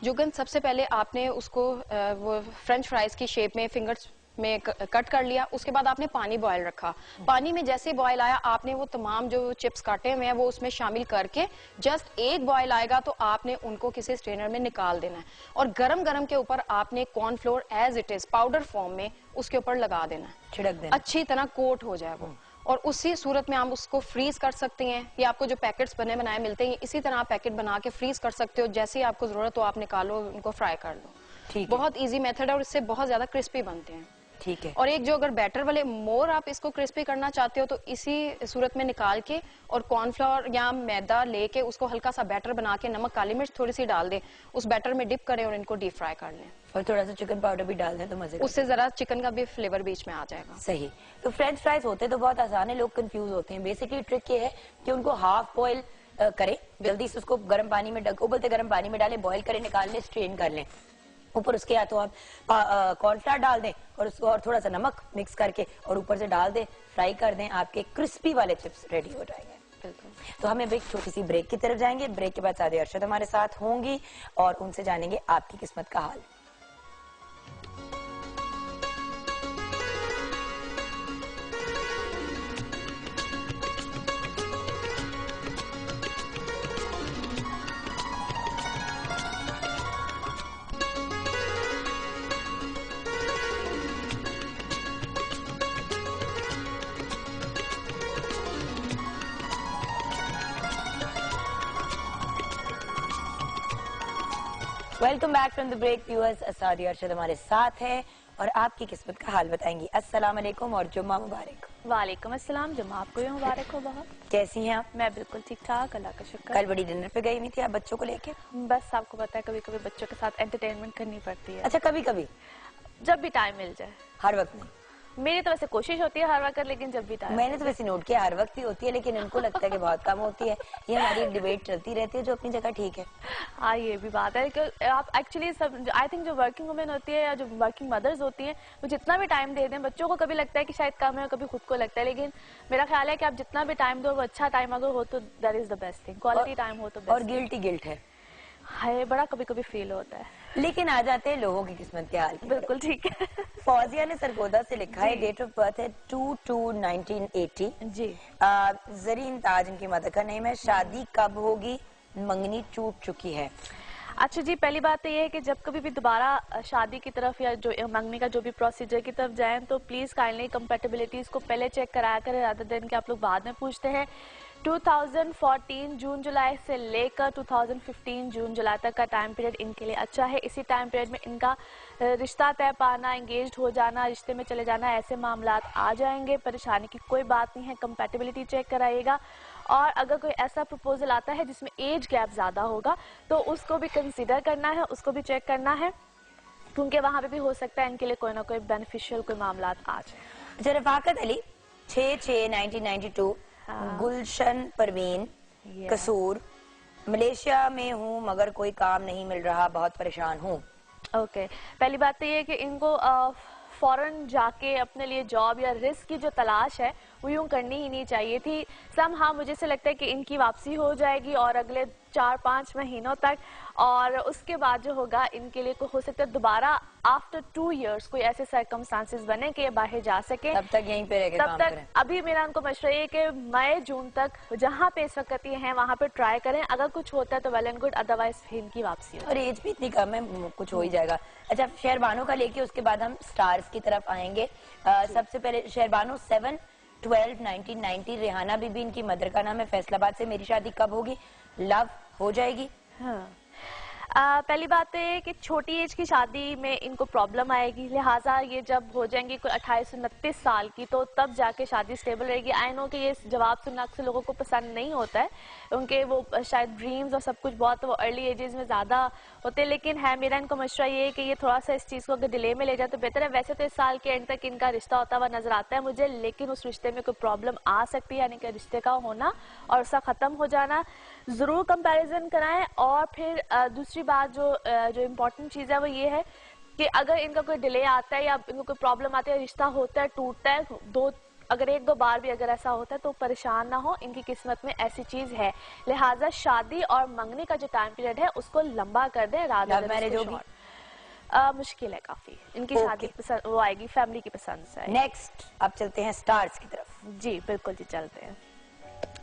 जुगन, सबसे पहले आपने उसको वो फ्रेंच फ्राइज की शेप में फिंगर्स में कट कर लिया। उसके बाद आपने पानी बॉयल रखा। पानी में जैसे बॉयल आया आपने वो तमाम जो चिप्स काटे हुए हैं वो उसमें शामिल करके जस्ट एक बॉयल आएगा तो आपने उनको किसी स्ट्रेनर में निकाल देना है और गरम गरम के ऊपर आपने cornflour as it is powder form में उसके ऊपर लगा देना है, छिड़क देना, अच्छी तरह कोट हो जाए वो। और उसी सूरत में आप उसको फ्रीज कर सकते हैं। ये आपको जो पैकेट्स बने बनाए मिलते हैं इसी तरह आप पैकेट बना के फ्रीज कर सकते हो। जैसे ही आपको जरूरत हो आप निकालो, उनको फ्राई कर लो। ठीक, बहुत इजी मेथड है और इससे बहुत ज्यादा क्रिस्पी बनते हैं। ठीक है। और एक जो अगर बैटर वाले मोर आप इसको क्रिस्पी करना चाहते हो तो इसी सूरत में निकाल के और कॉर्नफ्लोर या मैदा लेके उसको हल्का सा बैटर बना के नमक, काली मिर्च थोड़ी सी डाल दें, उस बैटर में डिप करें और इनको डीप फ्राई कर लें। और थोड़ा सा चिकन पाउडर भी डाल दें तो मजे, उससे जरा चिकन का भी फ्लेवर बीच में आ जाएगा। सही। तो फ्रेंच फ्राइज होते तो बहुत आसान है, लोग कंफ्यूज होते हैं। बेसिकली ट्रिक ये है कि उनको हाफ बॉयल करें, जल्दी से उसको गर्म पानी में उबलते गर्म पानी में डालें, बॉयल करें, निकाल लें, स्ट्रेन कर लें। ऊपर उसके या तो आप कॉर्नफ्लावर डाल दें और उसको और थोड़ा सा नमक मिक्स करके और ऊपर से डाल दें, फ्राई कर दें, आपके क्रिस्पी वाले चिप्स रेडी हो जाएंगे। तो हम एक छोटी सी ब्रेक की तरफ जाएंगे। ब्रेक के बाद सादी अरशद हमारे साथ होंगी और उनसे जानेंगे आपकी किस्मत का हाल। Welcome back from the break viewers. Asadi Arshad हमारे साथ है और आपकी किस्मत का हाल बताएंगी। अस्सलाम वालेकुम और जुम्मा मुबारक। वालेकुम अस्सलाम, जुम्मा आपको भी मुबारक हो। बहुत कैसी हैं आप? मैं बिल्कुल ठीक ठाक, अल्लाह का शुक्र। कल बड़ी डिनर पे गई हुई थी आप बच्चों को लेके? बस आपको पता है कभी कभी बच्चों के साथ एंटरटेनमेंट करनी पड़ती है। अच्छा, कभी कभी? जब भी टाइम मिल जाए। हर वक्त नहीं? मेरी तो वैसे कोशिश होती है हर वक्त, लेकिन जब भी टाइम। मैंने तो वैसे नोट किया हर वक्त ही होती है, लेकिन इनको लगता है कि बहुत कम होती है। ये हमारी एक डिबेट चलती रहती है जो अपनी जगह ठीक है। हाँ, ये भी बात है कि आप एक्चुअली सब, आई थिंक जो वर्किंग वुमेन होती है या जो वर्किंग मदर्स होती हैं, वो जितना भी टाइम दे दें बच्चों को, कभी लगता है कि शायद कम है, कभी खुद को लगता है, लेकिन मेरा ख्याल है कि आप जितना भी टाइम दो वो अच्छा टाइम अगर हो तो that is the best thing. Quality time हो तो बेस्ट। और गिल्ट है बड़ा कभी कभी फील होता है। लेकिन आ जाते हैं लोगों की किस्मत के हाल की। बिल्कुल ठीक है। फौजिया ने सरगोदा से लिखा है, डेट ऑफ बर्थ है 2/2/1980 जी। जरीन ताज इनकी मदर का नेम है। शादी कब होगी? मंगनी टूट चुकी है। अच्छा जी, पहली बात तो ये है कि जब कभी भी दोबारा शादी की तरफ या जो मंगनी का जो भी प्रोसीजर की तरफ जाएं तो प्लीज काइंडली कंपैटिबिलिटीज को पहले चेक कराया करें, रादर देन कि आप लोग बाद में पूछते हैं। 2014 जून जुलाई से लेकर 2015 जून जुलाई तक का टाइम पीरियड इनके लिए अच्छा है। इसी टाइम पीरियड में इनका रिश्ता तय पाना, एंगेज्ड हो जाना, रिश्ते में चले जाना, ऐसे मामला आ जाएंगे। परेशानी की कोई बात नहीं है, कंपैटिबिलिटी चेक कराइएगा। और अगर कोई ऐसा प्रपोजल आता है जिसमें एज गैप ज्यादा होगा तो उसको भी कंसीडर करना है, उसको भी चेक करना है, क्योंकि वहां पे भी हो सकता है इनके लिए कोई ना कोई बेनिफिशियल कोई मामला आ जाए। अच्छा, रफाकत अली 6/6/1992, गुलशन परवीन, कसूर, मलेशिया में हूँ मगर कोई काम नहीं मिल रहा, बहुत परेशान हूँ। ओके, पहली बात तो ये है कि इनको फॉरेन जाके अपने लिए जॉब या रिस्क की जो तलाश है वो यूं करनी ही नहीं चाहिए थी। हाँ, मुझे से लगता है कि इनकी वापसी हो जाएगी और अगले 4-5 महीनों तक, और उसके बाद जो होगा इनके लिए हो सकता है दोबारा आफ्टर 2 इयर्स कोई ऐसे सर्कमस्टांसेस बने कि ये बाहर जा सके। तब तक यहीं पे रह के काम करें। अभी मेरा उनको मशवरा ये कि मई जून तक जहाँ पे इस वक्त ये हैं वहाँ पे ट्राई करें। अगर कुछ होता है तो वेल एंड गुड, अदरवाइज इनकी वापसी हो। और एज भी इतनी कम है, कुछ हो ही जाएगा। अच्छा, शहरबानो का लेके उसके बाद हम स्टार्स की तरफ आएंगे। सबसे पहले शहरबानो 7/12/1990, रेहाना बीबी इनकी मदर का नाम है, फैसलाबाद से। मेरी शादी कब होगी? लव हो जाएगी। हाँ। पहली बात तो ये कि छोटी एज की शादी में इनको प्रॉब्लम आएगी, लिहाजा ये जब हो जाएंगी कोई 28-29 साल की तो तब जाके शादी स्टेबल रहेगी। आई नो कि ये जवाब सुनना अक्सर लोगों को पसंद नहीं होता है, उनके वो शायद ड्रीम्स और सब कुछ बहुत वो अर्ली एजेस में ज़्यादा होते हैं, लेकिन है मेरा इनको मशवरा ये है कि ये थोड़ा सा इस चीज़ को अगर डिले में ले जाए तो बेहतर है। वैसे तो इस साल के एंड तक इनका रिश्ता होता हुआ नजर आता है मुझे, लेकिन उस रिश्ते में कोई प्रॉब्लम आ सकती है, यानी कि रिश्ते का होना और उसका ख़त्म हो जाना। ज़रूर कंपैरिजन कराएं। और फिर दूसरी बात जो इम्पोर्टेंट चीज़ है वो ये है कि अगर इनका कोई डिले आता है या इनको कोई प्रॉब्लम आती है, रिश्ता होता है, टूटता है, अगर 1-2 बार भी अगर ऐसा होता है तो परेशान ना हो, इनकी किस्मत में ऐसी चीज है। लिहाजा शादी और मंगनी का जो टाइम पीरियड है उसको लंबा कर दें। लव मैरिज होगी? मुश्किल है काफी, इनकी शादी पसंद वो आएगी फैमिली की पसंद से। नेक्स्ट अब चलते हैं स्टार्स की तरफ। जी बिल्कुल जी, चलते हैं।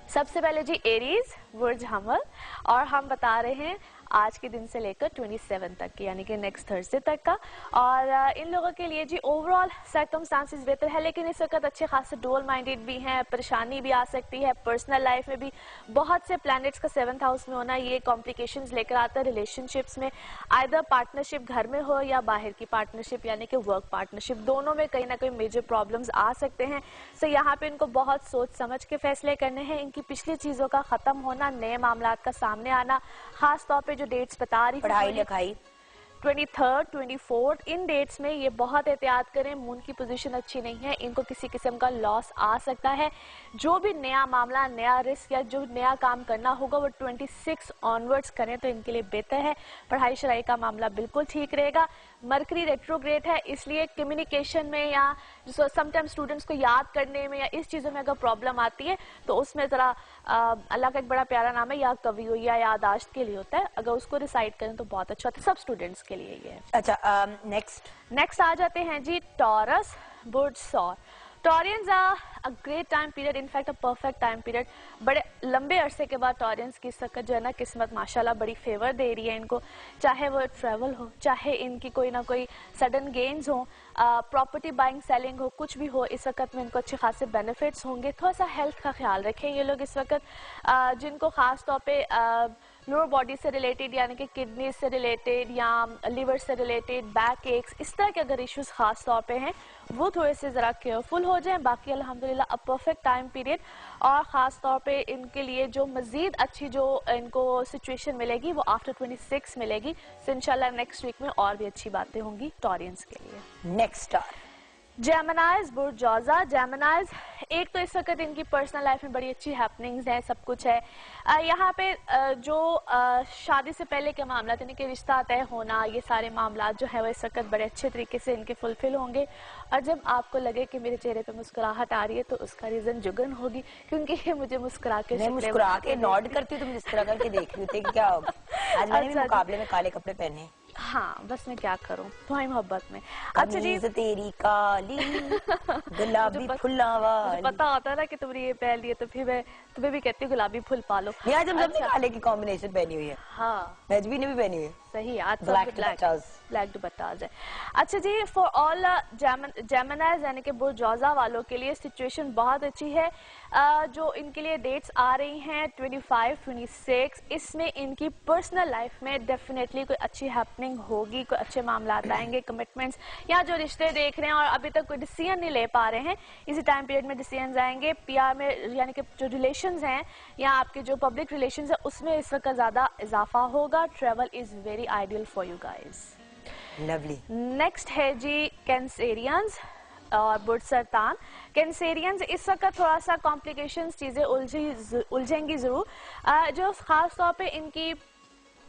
सबसे पहले जी एरीज, बुर्ज हमल, और हम बता रहे हैं आज के दिन से लेकर 27 तक की, यानी कि नेक्स्ट थर्सडे तक का। और इन लोगों के लिए जी ओवरऑल सर्कमस्टांसेस बेहतर है, लेकिन इस वक्त अच्छे खासे डुअल माइंडेड भी हैं, परेशानी भी आ सकती है। पर्सनल लाइफ में भी बहुत से प्लैनेट्स का 7th हाउस में होना ये कॉम्प्लिकेशंस लेकर आता है रिलेशनशिप्स में, आइदर पार्टनरशिप घर में हो या बाहर की पार्टनरशिप यानी कि वर्क पार्टनरशिप, दोनों में कहीं ना कहीं मेजर प्रॉब्लम्स आ सकते हैं। सो यहाँ पे इनको बहुत सोच समझ के फैसले करने हैं। इनकी पिछली चीजों का खत्म होना, नए मामलात का सामने आना, खास तौर पे जो डेट्स बता रही, पढ़ाई लिखाई 23rd 24th इन डेट्स में ये बहुत एहतियात करें। मून की पोजीशन अच्छी नहीं है, इनको किसी किस्म का लॉस आ सकता है। जो भी नया मामला, नया रिस्क या जो नया काम करना होगा वो 26 ऑनवर्ड्स करें तो इनके लिए बेहतर है। पढ़ाई शराई का मामला बिल्कुल ठीक रहेगा। मरकरी रेट्रोग्रेड है, इसलिए कम्युनिकेशन में या समटाइम स्टूडेंट्स को याद करने में या इस चीज़ों में अगर प्रॉब्लम आती है तो उसमें ज़रा अल्लाह का एक बड़ा प्यारा नाम है या कवि हो या यादाश्त के लिए होता है, अगर उसको रिसाइड करें तो बहुत अच्छा होता है, सब स्टूडेंट्स के लिए ये है। अच्छा, नेक्स्ट आ जाते हैं जी टॉरस, बुर्ज सौर। Taureans a great time period, in fact a perfect time period. बड़े लंबे अरसे के बाद टॉरियंस की सकत जो है ना किस्मत माशाल्लाह बड़ी फेवर दे रही है इनको, चाहे वो ट्रैवल हो, चाहे इनकी कोई ना कोई सडन गेन्स हो, प्रॉपर्टी बाइंग सेलिंग हो, कुछ भी हो, इस वक्त में इनको अच्छे खासे बेनिफिट्स होंगे। थोड़ा सा हेल्थ का ख्याल रखें ये लोग इस वक्त, जिनको खास तौर पे लोअर बॉडी से रिलेटेड यानी कि किडनी से रिलेटेड या लिवर से रिलेटेड, बैक एक्स, इस तरह के अगर इश्यूज खास तौर पे हैं वो थोड़े से ज़रा केयरफुल हो जाएं। बाकी अल्हम्दुलिल्लाह अ परफेक्ट टाइम पीरियड, और ख़ास तौर पे इनके लिए जो मज़ीद अच्छी जो इनको सिचुएशन मिलेगी वो आफ्टर 26 मिलेगी। सो इंशाल्लाह नेक्स्ट वीक में और भी अच्छी बातें होंगी टॉरियंस के लिए। नेक्स्ट स्टार जेमिनाइज बुर्ज जौज़ा। जेमिनाइज, एक तो इस वक्त इनकी पर्सनल लाइफ में बड़ी अच्छी हैपनिंग्स हैं, सब कुछ है। यहाँ पे जो शादी से पहले के मामला यानी कि रिश्ता तय होना, ये सारे मामला जो है वो इस वक्त बड़े अच्छे तरीके से इनके फुलफिल होंगे। और जब आपको लगे कि मेरे चेहरे पे मुस्कुराहट आ रही है तो उसका रीज़न जुगन होगी, क्योंकि ये मुझे मुस्कुरा के नॉड करती हूँ, तुम जिस तरह करके देख रही थी कि क्या होगा। आज मैंने भी मुकाबले में काले कपड़े पहने। हाँ, बस मैं क्या करूं तुम्हारी मोहब्बत में। अच्छा जी, तेरी काली गुलाबी फुल्ला वाली। पता होता है ना कि तुमने ये पहन लिए तो फिर मैं तुम्हें भी कहती हूँ गुलाबी फुल पालो। आज हम सबने काले की कॉम्बिनेशन पहनी हुई है। हाँ, नजबी ने भी पहनी हुई है। सही, आज ब्लैक दुपट्टाज है। अच्छा जी, फॉर ऑल जेमिनाइज यानी कि बुर्ज जौज़ा वालों के लिए सिचुएशन बहुत अच्छी है। जो इनके लिए डेट्स आ रही हैं 25, 26, इसमें इनकी पर्सनल लाइफ में डेफिनेटली कोई अच्छी हैपनिंग होगी, कोई अच्छे मामला आएंगे, कमिटमेंट्स या जो रिश्ते देख रहे हैं और अभी तक कोई डिसीजन नहीं ले पा रहे हैं, इसी टाइम पीरियड में डिसीजन आएंगे। पीआर में यानी कि जो रिलेशंस हैं या आपके जो पब्लिक रिलेशंस हैं उसमें इस वक्त ज़्यादा इजाफा होगा। Travel is very ideal for you guys. Lovely. Next है जी कैंसेरियंस और बुर्ज सरतान। कैंसेरियंस इस वक्त थोड़ा सा कॉम्प्लिकेशंस, चीज़ें उलझेंगी ज़रूर। जो ख़ास तौर पे इनकी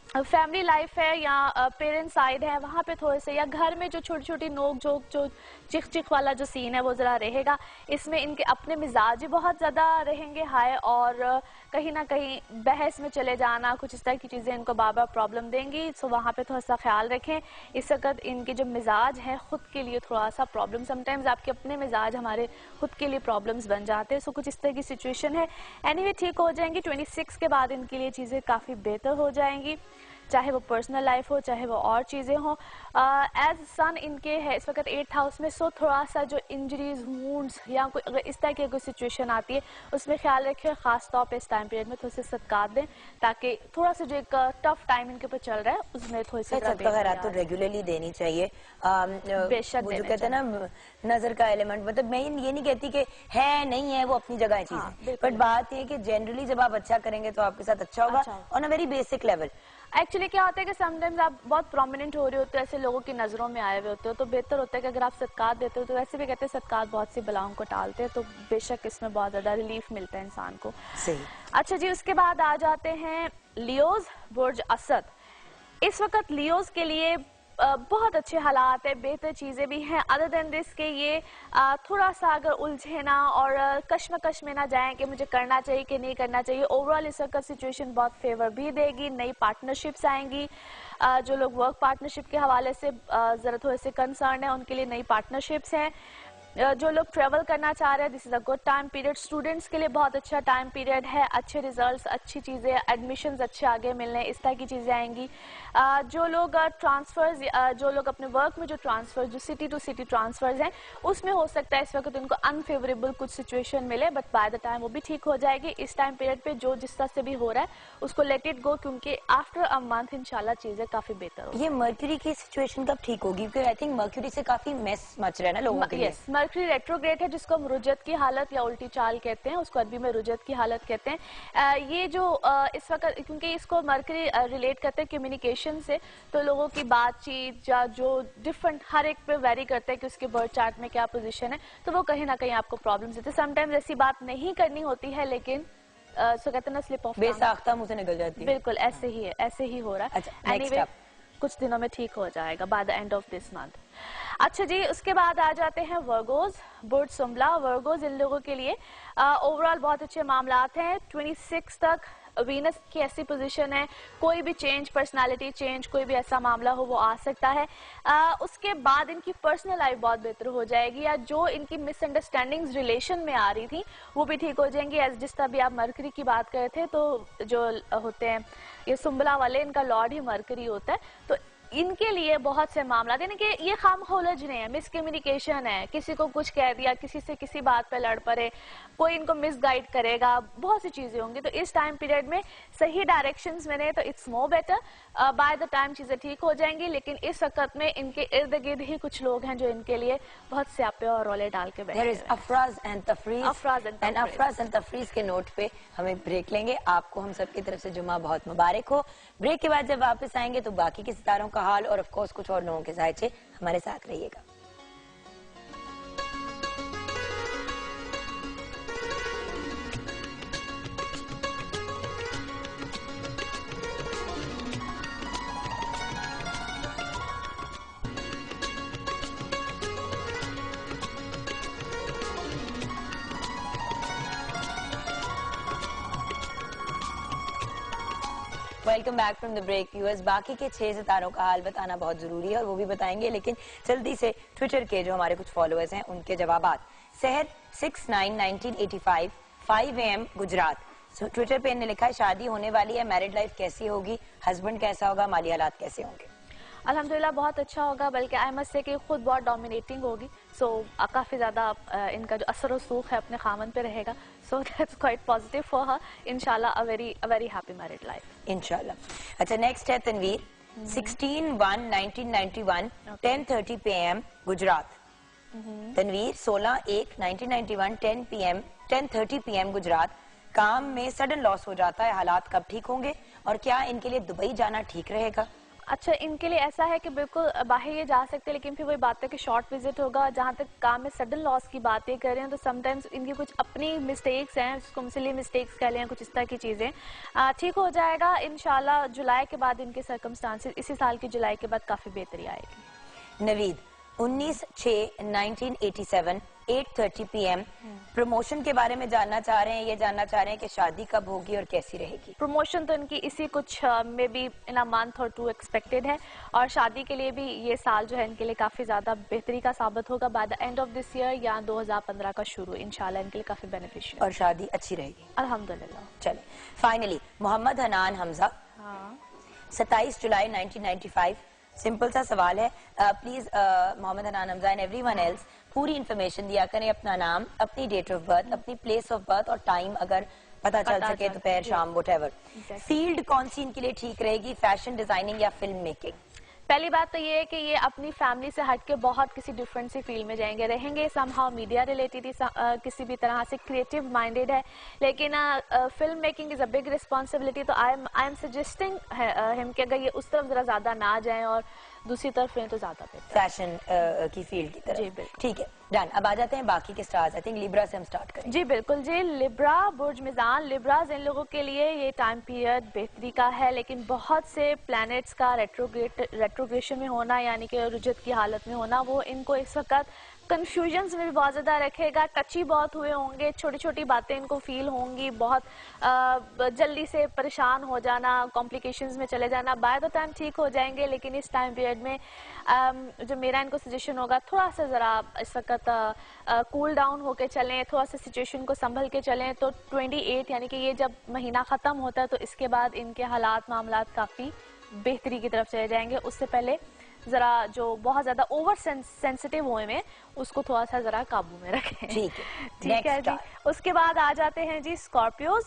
फैमिली लाइफ है या पेरेंट साइड है, वहाँ पे थोड़े से या घर में जो छोटी छोटी नोक झोंक, जो चिख चिख वाला जो सीन है वो ज़रा रहेगा। इसमें इनके अपने मिजाज ही बहुत ज़्यादा रहेंगे हाई, और कहीं ना कहीं बहस में चले जाना, कुछ इस तरह की चीज़ें इनको बार बार प्रॉब्लम देंगी। सो वहाँ पे थोड़ा सा ख्याल रखें। इस वक्त इनके जो मिजाज हैं ख़ुद के लिए थोड़ा सा प्रॉब्लम, समटाइम्स आपके अपने मिजाज हमारे खुद के लिए प्रॉब्लम्स बन जाते हैं। सो कुछ इस तरह की सिचुएशन है। एनीवे ठीक हो जाएंगी। 26 के बाद इनके लिए चीज़ें काफ़ी बेहतर हो जाएंगी, चाहे वो पर्सनल लाइफ हो चाहे वो और चीज़ें हों। एज सन इनके है इस वक्त 8th हाउस में। सो थोड़ा सा जो इंजरीज, वुंड्स या कोई अगर इस तरह की कोई सिचुएशन आती है उसमें ख्याल रखें। ख़ास तौर पे इस टाइम पीरियड में थोड़े से सदकात दें, ताकि थोड़ा सा जो एक टफ टाइम इनके ऊपर चल रहा है उसमें थोड़ी सी खैरात तो रेगुलरली देनी चाहिए। बेशक जो कहते हैं ना नजर का एलिमेंट, मतलब मैं ये नहीं कहती कि है नहीं है, वो अपनी जगह है चीजें, बट बात ये है कि जनरली जब आप अच्छा करेंगे तो आपके साथ अच्छा होगा on a very basic level. Actually क्या होता है कि समटाइम्स आप बहुत प्रोमिनेंट हो रहे होते हो, ऐसे लोगों की नज़रों में आए हुए होते हो, तो बेहतर होता है कि अगर आप सदकात देते हो, तो वैसे भी कहते हैं सदकात बहुत सी बलाओं को टालते हैं, तो बेशक इसमें बहुत ज़्यादा रिलीफ मिलता है इंसान को। सही। अच्छा जी, उसके बाद आ जाते हैं लियोज बुर्ज असद। इस वक्त लियोज के लिए बहुत अच्छे हालात है, बेहतर चीज़ें भी हैं। अदर देन दिस के ये थोड़ा सा अगर उलझे ना और कश्मकश में ना जाएं कि मुझे करना चाहिए कि नहीं करना चाहिए। ओवरऑल इस वक्त सिचुएशन बहुत फेवर भी देगी। नई पार्टनरशिप्स आएंगी। जो लोग वर्क पार्टनरशिप के हवाले से ज़रा थोड़े से कंसर्न है उनके लिए नई पार्टनरशिप्स हैं। जो लोग ट्रेवल करना चाह रहे हैं, this is a good time period. Students के लिए बहुत अच्छा टाइम पीरियड है। अच्छे रिजल्ट्स, अच्छी चीज़ें, एडमिशन्स अच्छे आगे मिलने, इस तरह की चीज़ें आएंगी। जो लोग ट्रांसफर्स, जो लोग अपने वर्क में जो ट्रांसफर, जो सिटी टू सिटी ट्रांसफर्स हैं, उसमें हो सकता है इस वक्त उनको अनफेवरेबल कुछ सिचुएशन मिले, बट बाय द टाइम वो भी ठीक हो जाएगी। इस टाइम पीरियड पे जो जिस तरह से भी हो रहा है उसको लेट इट गो, क्योंकि आफ्टर अ मंथ इंशाल्लाह चीज़ें काफ़ी बेहतर होगी। ये मर्क्यूरी की सिचुएशन कब ठीक होगी? क्योंकि आई थिंक मर्क्यूरी से काफी मेस मच रहा है ना लोगों के लिए। मर्क्यूरी रेट्रोग्रेड है, जिसको हम रुजत की हालत या उल्टी चाल कहते हैं, उसको अरबी में रुजत की हालत कहते हैं। ये जो इस वक्त, क्योंकि इसको मर्क्यूरी रिलेट करते हैं कम्युनिकेशन से, तो लोगों की बातचीत या जो डिफरेंट हर एक पे वेरी करता है कि उसके बर्थ चार्ट में क्या पोजीशन है, तो वो कहीं ना कहीं आपको प्रॉब्लम्स देते हैं। समटाइम्स ऐसी बात नहीं करनी होती है, लेकिन सो कहते हैं ना स्लिप ऑफ बेसाख्ता मुंह से निकल जाती है। बिल्कुल ऐसे ही है, ऐसे ही हो रहा है। अच्छा, एनीवे कुछ दिनों में ठीक हो जाएगा by the end of this month. अच्छा जी, उसके बाद आ जाते हैं वर्गोज बुर्ज सुम्बला। वर्गोज इन लोगों के लिए ओवरऑल बहुत अच्छे मामलात हैं। 26 तक वीनस की ऐसी पोजीशन है, कोई भी चेंज, पर्सनालिटी चेंज, कोई भी ऐसा मामला हो वो आ सकता है। उसके बाद इनकी पर्सनल लाइफ बहुत बेहतर हो जाएगी, या जो इनकी मिसअंडरस्टैंडिंग्स रिलेशन में आ रही थी वो भी ठीक हो जाएंगी। एज जिस तरह भी आप मरकरी की बात कर रहे थे, तो जो होते हैं ये सुम्बला वाले, इनका लॉर्ड ही मरकरी होता है, तो इनके लिए बहुत से मामला, यानी कि ये खामखोलजने है, मिसकम्युनिकेशन है, किसी को कुछ कह दिया, किसी से किसी बात पे लड़ पड़े, कोई इनको मिसगाइड करेगा, बहुत सी चीजें होंगी। तो इस टाइम पीरियड में सही डायरेक्शंस में तो it's more better, by the time चीजें ठीक हो जाएंगी। लेकिन इस वक्त में इनके इर्द गिर्द ही कुछ लोग हैं जो इनके लिए बहुत स्यापे और रोले डाल के बैठे हैं। अफराज एंड तफरीज के नोट पे हमें ब्रेक लेंगे। आपको हम सबकी तरफ से जुम्मा बहुत मुबारक हो। ब्रेक के बाद जब वापस आएंगे तो बाकी के सितारों का हाल और ऑफ कोर्स कुछ और लोगों के जायचे, हमारे साथ रहिएगा। Welcome back from the break viewers. बाकी के 6 सितारों का हाल बताना बहुत जरूरी है और वो भी बताएंगे, लेकिन जल्दी से ट्विटर के जो हमारे कुछ फॉलोअर्स हैं उनके जवाबात। सहर 691985 5 AM गुजरात, ट्विटर पे इन्होंने लिखा है शादी होने वाली है, मैरिड लाइफ कैसी होगी, हस्बैंड कैसा होगा, माली हालात कैसे होंगे। अल्हम्दुलिल्लाह बहुत अच्छा होगा, बल्कि आई मस्ट से कि खुद बहुत डोमिनेटिंग होगी। सो काफ़ी ज़्यादा इनका जो असर सूख है अपने खामन पे रहेगा। So that's quite positive for her. इंशाल्लाह a very happy married life इंशाल्लाह। अच्छा, नेक्स्ट है तनवीर 16/1/1991 10:30 PM गुजरात। तनवीर 16/1/1991 10:30 PM गुजरात। काम में सडन लॉस हो जाता है, हालात कब ठीक होंगे और क्या इनके लिए दुबई जाना ठीक रहेगा? अच्छा, इनके लिए ऐसा है कि बिल्कुल बाहर ये जा सकते हैं, लेकिन फिर वही बात है कि शॉर्ट विजिट होगा। जहाँ तक काम में सडन लॉस की बातें कर रहे हैं तो समटाइम्स इनकी कुछ अपनी मिस्टेक्स हैं, उसको सिली मिस्टेक्स कह लें, कुछ इस तरह की चीज़ें। ठीक हो जाएगा इंशाल्लाह। जुलाई के बाद इनके सर्कमस्टांसेस, इसी साल की जुलाई के बाद काफ़ी बेहतरी आएगी। नवीद 19/6/1987 8:30 PM प्रमोशन के बारे में जानना चाह रहे हैं। ये जानना चाह रहे हैं कि शादी कब होगी और कैसी रहेगी। प्रमोशन तो इनकी इसी कुछ में भी इन अ मंथ और 2 एक्सपेक्टेड है, और शादी के लिए भी ये साल जो है इनके लिए काफी ज्यादा बेहतरी का साबित होगा। By the end of this year या 2015 का शुरू इंशाल्लाह इनके लिए काफी बेनिफिशियल और शादी अच्छी रहेगी अल्हम्दुलिल्लाह। चले फाइनली मोहम्मद हनान हमजा 27 जुलाई 1995। सिंपल सा सवाल है, please Mohammad Hanan Hamza and everyone else पूरी इन्फॉर्मेशन दिया करें, अपना नाम, अपनी डेट ऑफ बर्थ, अपनी प्लेस ऑफ बर्थ और टाइम अगर पता चल सके, दोपहर शाम व्हाटएवर। फील्ड कौन सी इनके लिए ठीक रहेगी, फैशन डिजाइनिंग या फिल्म मेकिंग? पहली बात तो ये है कि ये अपनी फैमिली से हट के बहुत किसी डिफरेंट सी फील्ड में जाएंगे, रहेंगे समहाउ मीडिया रिलेटेड, किसी भी तरह से क्रिएटिव माइंडेड है, लेकिन film making is a big responsibility. तो आई एम सजेस्टिंग हिम कि अगर ये उस तरफ जरा ज्यादा ना जाएं और दूसरी तरफ हैं तो ज्यादा बेहतर, फैशन की फील्ड की तरफ। जी बिल्कुल, ठीक है, डन। अब आ जाते हैं बाकी के स्टार्स। आई थिंक लिब्रा से हम स्टार्ट करें। जी बिल्कुल जी। लिब्रा, बुर्ज मिजान, लिब्राज इन लोगों के लिए ये टाइम पीरियड बेहतरी का है, लेकिन बहुत से प्लैनेट्स का रेट्रोग्रेशन में होना, यानी कि रुजत की हालत में होना, वो इनको इस वक्त कंफ्यूजन्स में भी बहुत ज़्यादा रखेगा। टची बहुत हुए होंगे, छोटी छोटी बातें इनको फील होंगी, बहुत जल्दी से परेशान हो जाना, कॉम्प्लिकेशंस में चले जाना। बाय द टाइम ठीक हो जाएंगे, लेकिन इस टाइम पीरियड में जो मेरा इनको सजेशन होगा, थोड़ा सा ज़रा इस वक्त कूल डाउन होकर चलें, थोड़ा सा सिचुएशन को संभल के चलें। तो 28 यानी कि ये जब महीना ख़त्म होता है तो इसके बाद इनके हालात मामलात काफ़ी बेहतरी की तरफ चले जाएंगे। उससे पहले जरा जो बहुत ज्यादा ओवर सेंसिटिव हुए में उसको थोड़ा सा जरा काबू में रखें। ठीक है जी। उसके बाद आ जाते हैं जी स्कॉर्पियोज।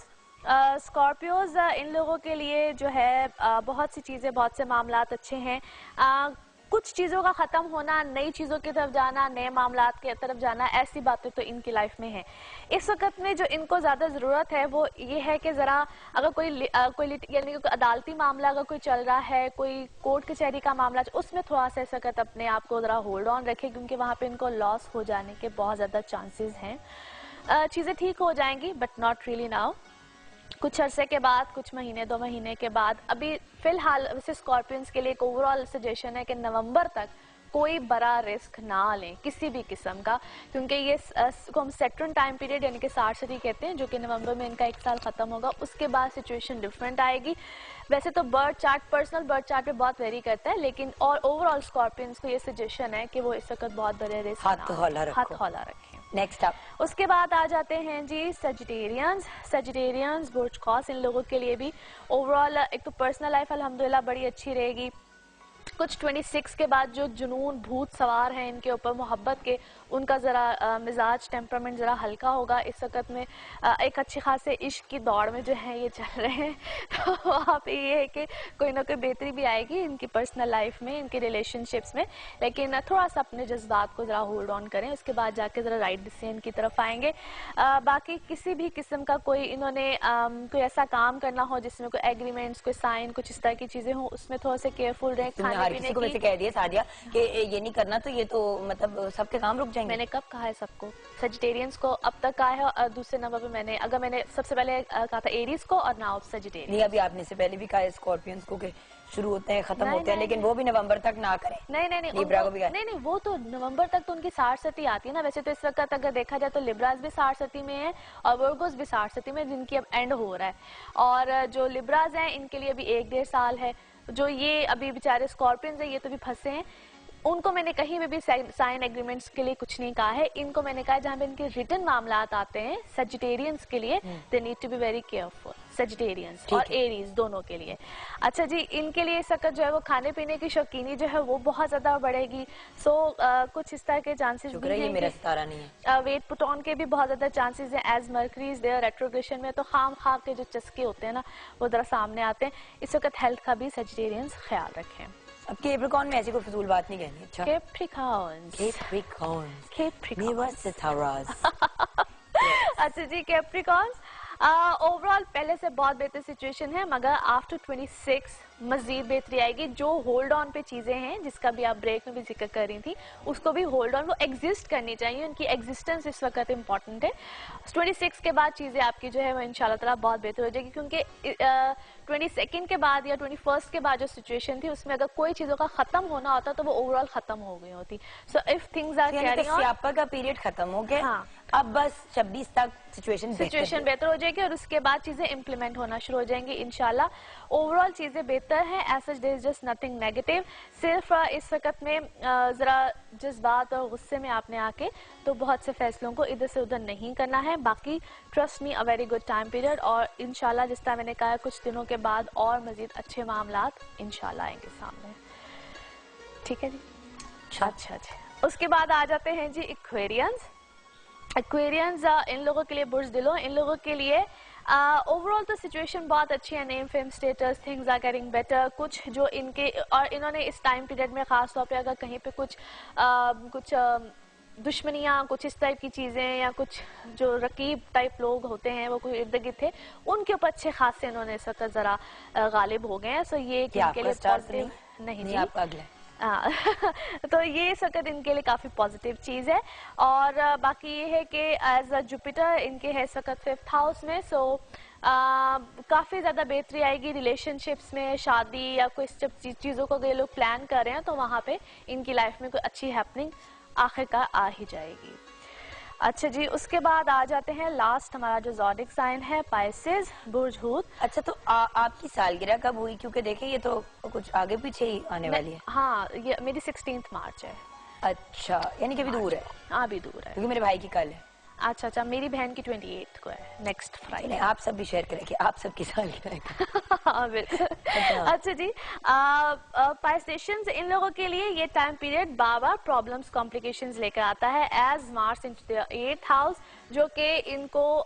स्कॉर्पियोज इन लोगों के लिए जो है बहुत सी चीजें, बहुत से मामलात अच्छे हैं। कुछ चीज़ों का ख़त्म होना, नई चीज़ों की तरफ जाना, नए मामलात की तरफ जाना, ऐसी बातें तो इनकी लाइफ में है। इस वक्त में जो इनको ज़्यादा ज़रूरत है वो ये है कि ज़रा अगर कोई यानी कि अदालती मामला अगर कोई चल रहा है, कोई कोर्ट कचहरी का मामला, उसमें थोड़ा सा इस वक्त अपने आप को ज़रा होल्ड ऑन रखे, क्योंकि वहाँ पे इनको लॉस हो जाने के बहुत ज़्यादा चांसेस हैं। चीज़ें ठीक हो जाएंगी बट नॉट रियली नाउ, कुछ अरसे के बाद, कुछ महीने 2 महीने के बाद। अभी फिलहाल वैसे स्कॉर्पियंस के लिए एक ओवरऑल सजेशन है कि नवंबर तक कोई बड़ा रिस्क ना लें किसी भी किस्म का, क्योंकि ये को हम सेट्रन टाइम पीरियड यानी कि सार्सरी कहते हैं, जो कि नवंबर में इनका 1 साल खत्म होगा। उसके बाद सिचुएशन डिफरेंट आएगी। वैसे तो birth chart, personal birth chart पे बहुत वेरी करता है, लेकिन और ओवरऑल स्कॉर्पियंस को ये सजेशन है कि वो इस वक्त बहुत बड़े रिस्क हाथ हौला रखें। नेक्स्ट अप, उसके बाद आ जाते हैं जी सजिटेरियंस, बुर्ज कौस। इन लोगों के लिए भी ओवरऑल एक तो पर्सनल लाइफ अल्हम्दुलिल्लाह बड़ी अच्छी रहेगी, कुछ 26 के बाद जो जुनून भूत सवार हैं इनके ऊपर मोहब्बत के, उनका ज़रा मिजाज टेम्परामेंट ज़रा हल्का होगा इस वक्त में। एक अच्छी खासे इश्क की दौड़ में जो है ये चल रहे हैं, तो वहाँ पे ये है कि कोई ना कोई बेहतरी भी आएगी इनकी पर्सनल लाइफ में, इनके रिलेशनशिप्स में, लेकिन थोड़ा सा अपने जज्बात को ज़रा होल्ड ऑन करें, उसके बाद जाके ज़रा राइट डिसीजन की तरफ आएंगे। बाकी किसी भी किस्म का कोई इन्होंने कोई ऐसा काम करना हो जिसमें कोई एग्रीमेंट्स, कोई साइन, कुछ इस तरह की चीज़ें हों, उसमें थोड़ा सा केयरफुल रहें। खाने पीने को वैसे कह दिया सादिया कि ये नहीं करना, तो ये तो मतलब सबके काम रुक जाएंगे। मैंने कब कहा है सबको? सजिटेरियंस को अब तक कहा है, और दूसरे नंबर पे मैंने सबसे पहले कहा था एरीज को, और नाउ सजिटेरियंस। नहीं, अभी आपने से पहले भी कहा है स्कॉर्पियंस को कि शुरू होते हैं खत्म होते हैं, लेकिन वो भी नवंबर तक ना करें। नहीं, लिब्रा को भी नहीं, वो तो नवंबर तक तो उनकी 60 आती है ना। वैसे तो इस वक्त अगर देखा जाए तो लिब्रास भी 60 में है और वर्गोस भी 60 में, जिनकी अब एंड हो रहा है। और जो लिब्रास हैं इनके लिए अभी 1-1.5 साल है। जो ये अभी बेचारे स्कॉर्पियंस हैं, ये तो भी फंसे हैं। उनको मैंने कहीं में भी साइन एग्रीमेंट्स के लिए कुछ नहीं कहा है। इनको मैंने कहा जहाँ पे इनके रिटन मामलात आते हैं सजिटेरियंस के लिए, they need to be very careful, Sagittarians और एरीज दोनों के लिए। अच्छा जी, इनके लिए इस वक्त जो है वो खाने पीने की शौकीनी जो है वो बहुत ज्यादा बढ़ेगी। सो कुछ इस तरह के चांसेस भी हैं, मेरा सितारा नहीं है। वेट पुट ऑन के भी बहुत ज्यादा चांसेस हैं, as Mercury is there retrogression में, तो खाम खा के जो चस्के होते हैं ना वो जरा सामने आते हैं। इस वक्त हेल्थ का भी सजिटेरियंस ख्याल रखें। अब कैप्रिकॉर्न में ऐसी कोई फजूल बात नहीं कहनी। अच्छा, अच्छा जी, कैप्रिकॉर्न ओवरऑल पहले से बहुत बेहतर सिचुएशन है, मगर आफ्टर 26 मजीद बेहतरी आएगी। जो होल्ड ऑन पे चीजें हैं जिसका भी आप ब्रेक में भी जिक्र कर रही थी, उसको भी होल्ड ऑन, वो एग्जिस्ट करनी चाहिए, उनकी एग्जिस्टेंस इस वक्त इंपॉर्टेंट है। 26 के बाद चीजें आपकी जो है वो इंशाल्लाह ताला बहुत बेहतर हो जाएगी, क्योंकि 22 के बाद या 21 के बाद जो सिचुएशन थी उसमें अगर कोई चीजों का खत्म होना होता तो वो ओवरऑल खत्म हो गई होती। So if things are carrying on, स्यापा का पीरियड खत्म हो गया। हाँ। अब बस 26 तक सिचुएशन बेहतर हो जाएगी और उसके बाद चीजें इम्प्लीमेंट होना शुरू हो जाएंगी इंशाल्लाह। ओवरऑल चीजें बेहतर हैं, as such there is just nothing negative. सिर्फ इस वक्त में जरा जज्बात और गुस्से में आपने आके तो बहुत से फैसलों को इधर से उधर नहीं करना है। बाकी trust me, a very good time period, और इंशाल्लाह जिस तरह मैंने कहा कुछ दिनों के बाद और मजीद अच्छे मामलात इंशाल्लाह आएंगे सामने। ठीक है जी, अच्छा जी। उसके बाद आ जाते हैं जी एक्वेरियंस। एक्वेरियंस इन लोगों के लिए बुर्ज दिलो, इन लोगों के लिए ओवरऑल तो सिचुएशन बहुत अच्छी है, name fame status things are getting better. कुछ जो इनके और इन्होंने इस टाइम पीरियड में खास तौर पे अगर कहीं पे कुछ दुश्मनियाँ, कुछ इस टाइप की चीज़ें या कुछ जो रकीब टाइप लोग होते हैं वो कोई इर्द गिर्द थे, उनके ऊपर अच्छे खासे इन्होंने इस वक्त ज़रा गालिब हो गए हैं। सो ये इनके लिए पॉजिटिव नहीं जी, आपका अगला तो ये इस वक्त इनके लिए काफी पॉजिटिव चीज है। और बाकी ये है कि एज अ जुपिटर इनके है इस वक्त 5th हाउस में। सो काफी ज्यादा बेहतरी आएगी रिलेशनशिप्स में, शादी या कोई चीजों को ये लोग प्लान कर रहे हैं तो वहां पे इनकी लाइफ में कोई अच्छी हैपनिंग आखिरकार आ ही जाएगी। अच्छा जी, उसके बाद आ जाते हैं लास्ट हमारा जो ज़ोडिक साइन है पाइसेस, बुर्ज हूत। अच्छा, तो आपकी सालगिरह कब हुई? क्योंकि देखिए ये तो कुछ आगे पीछे ही आने वाली है। हाँ, ये मेरी 16 मार्च है। अच्छा, यानी कि अभी दूर है। हाँ, अभी दूर है, क्योंकि मेरे भाई की कल है। अच्छा, मेरी बहन की 28 को है, नेक्स्ट फ्राइडे। आप सब भी शेयर करेंगे, आप सबकी सालगिरह। हाँ बिल्कुल। अच्छा जी, पाइसेशंस इन लोगों के लिए ये टाइम पीरियड बार प्रॉब्लम्स कॉम्प्लिकेशंस लेकर आता है, as Mars into the 8th house, जो कि इनको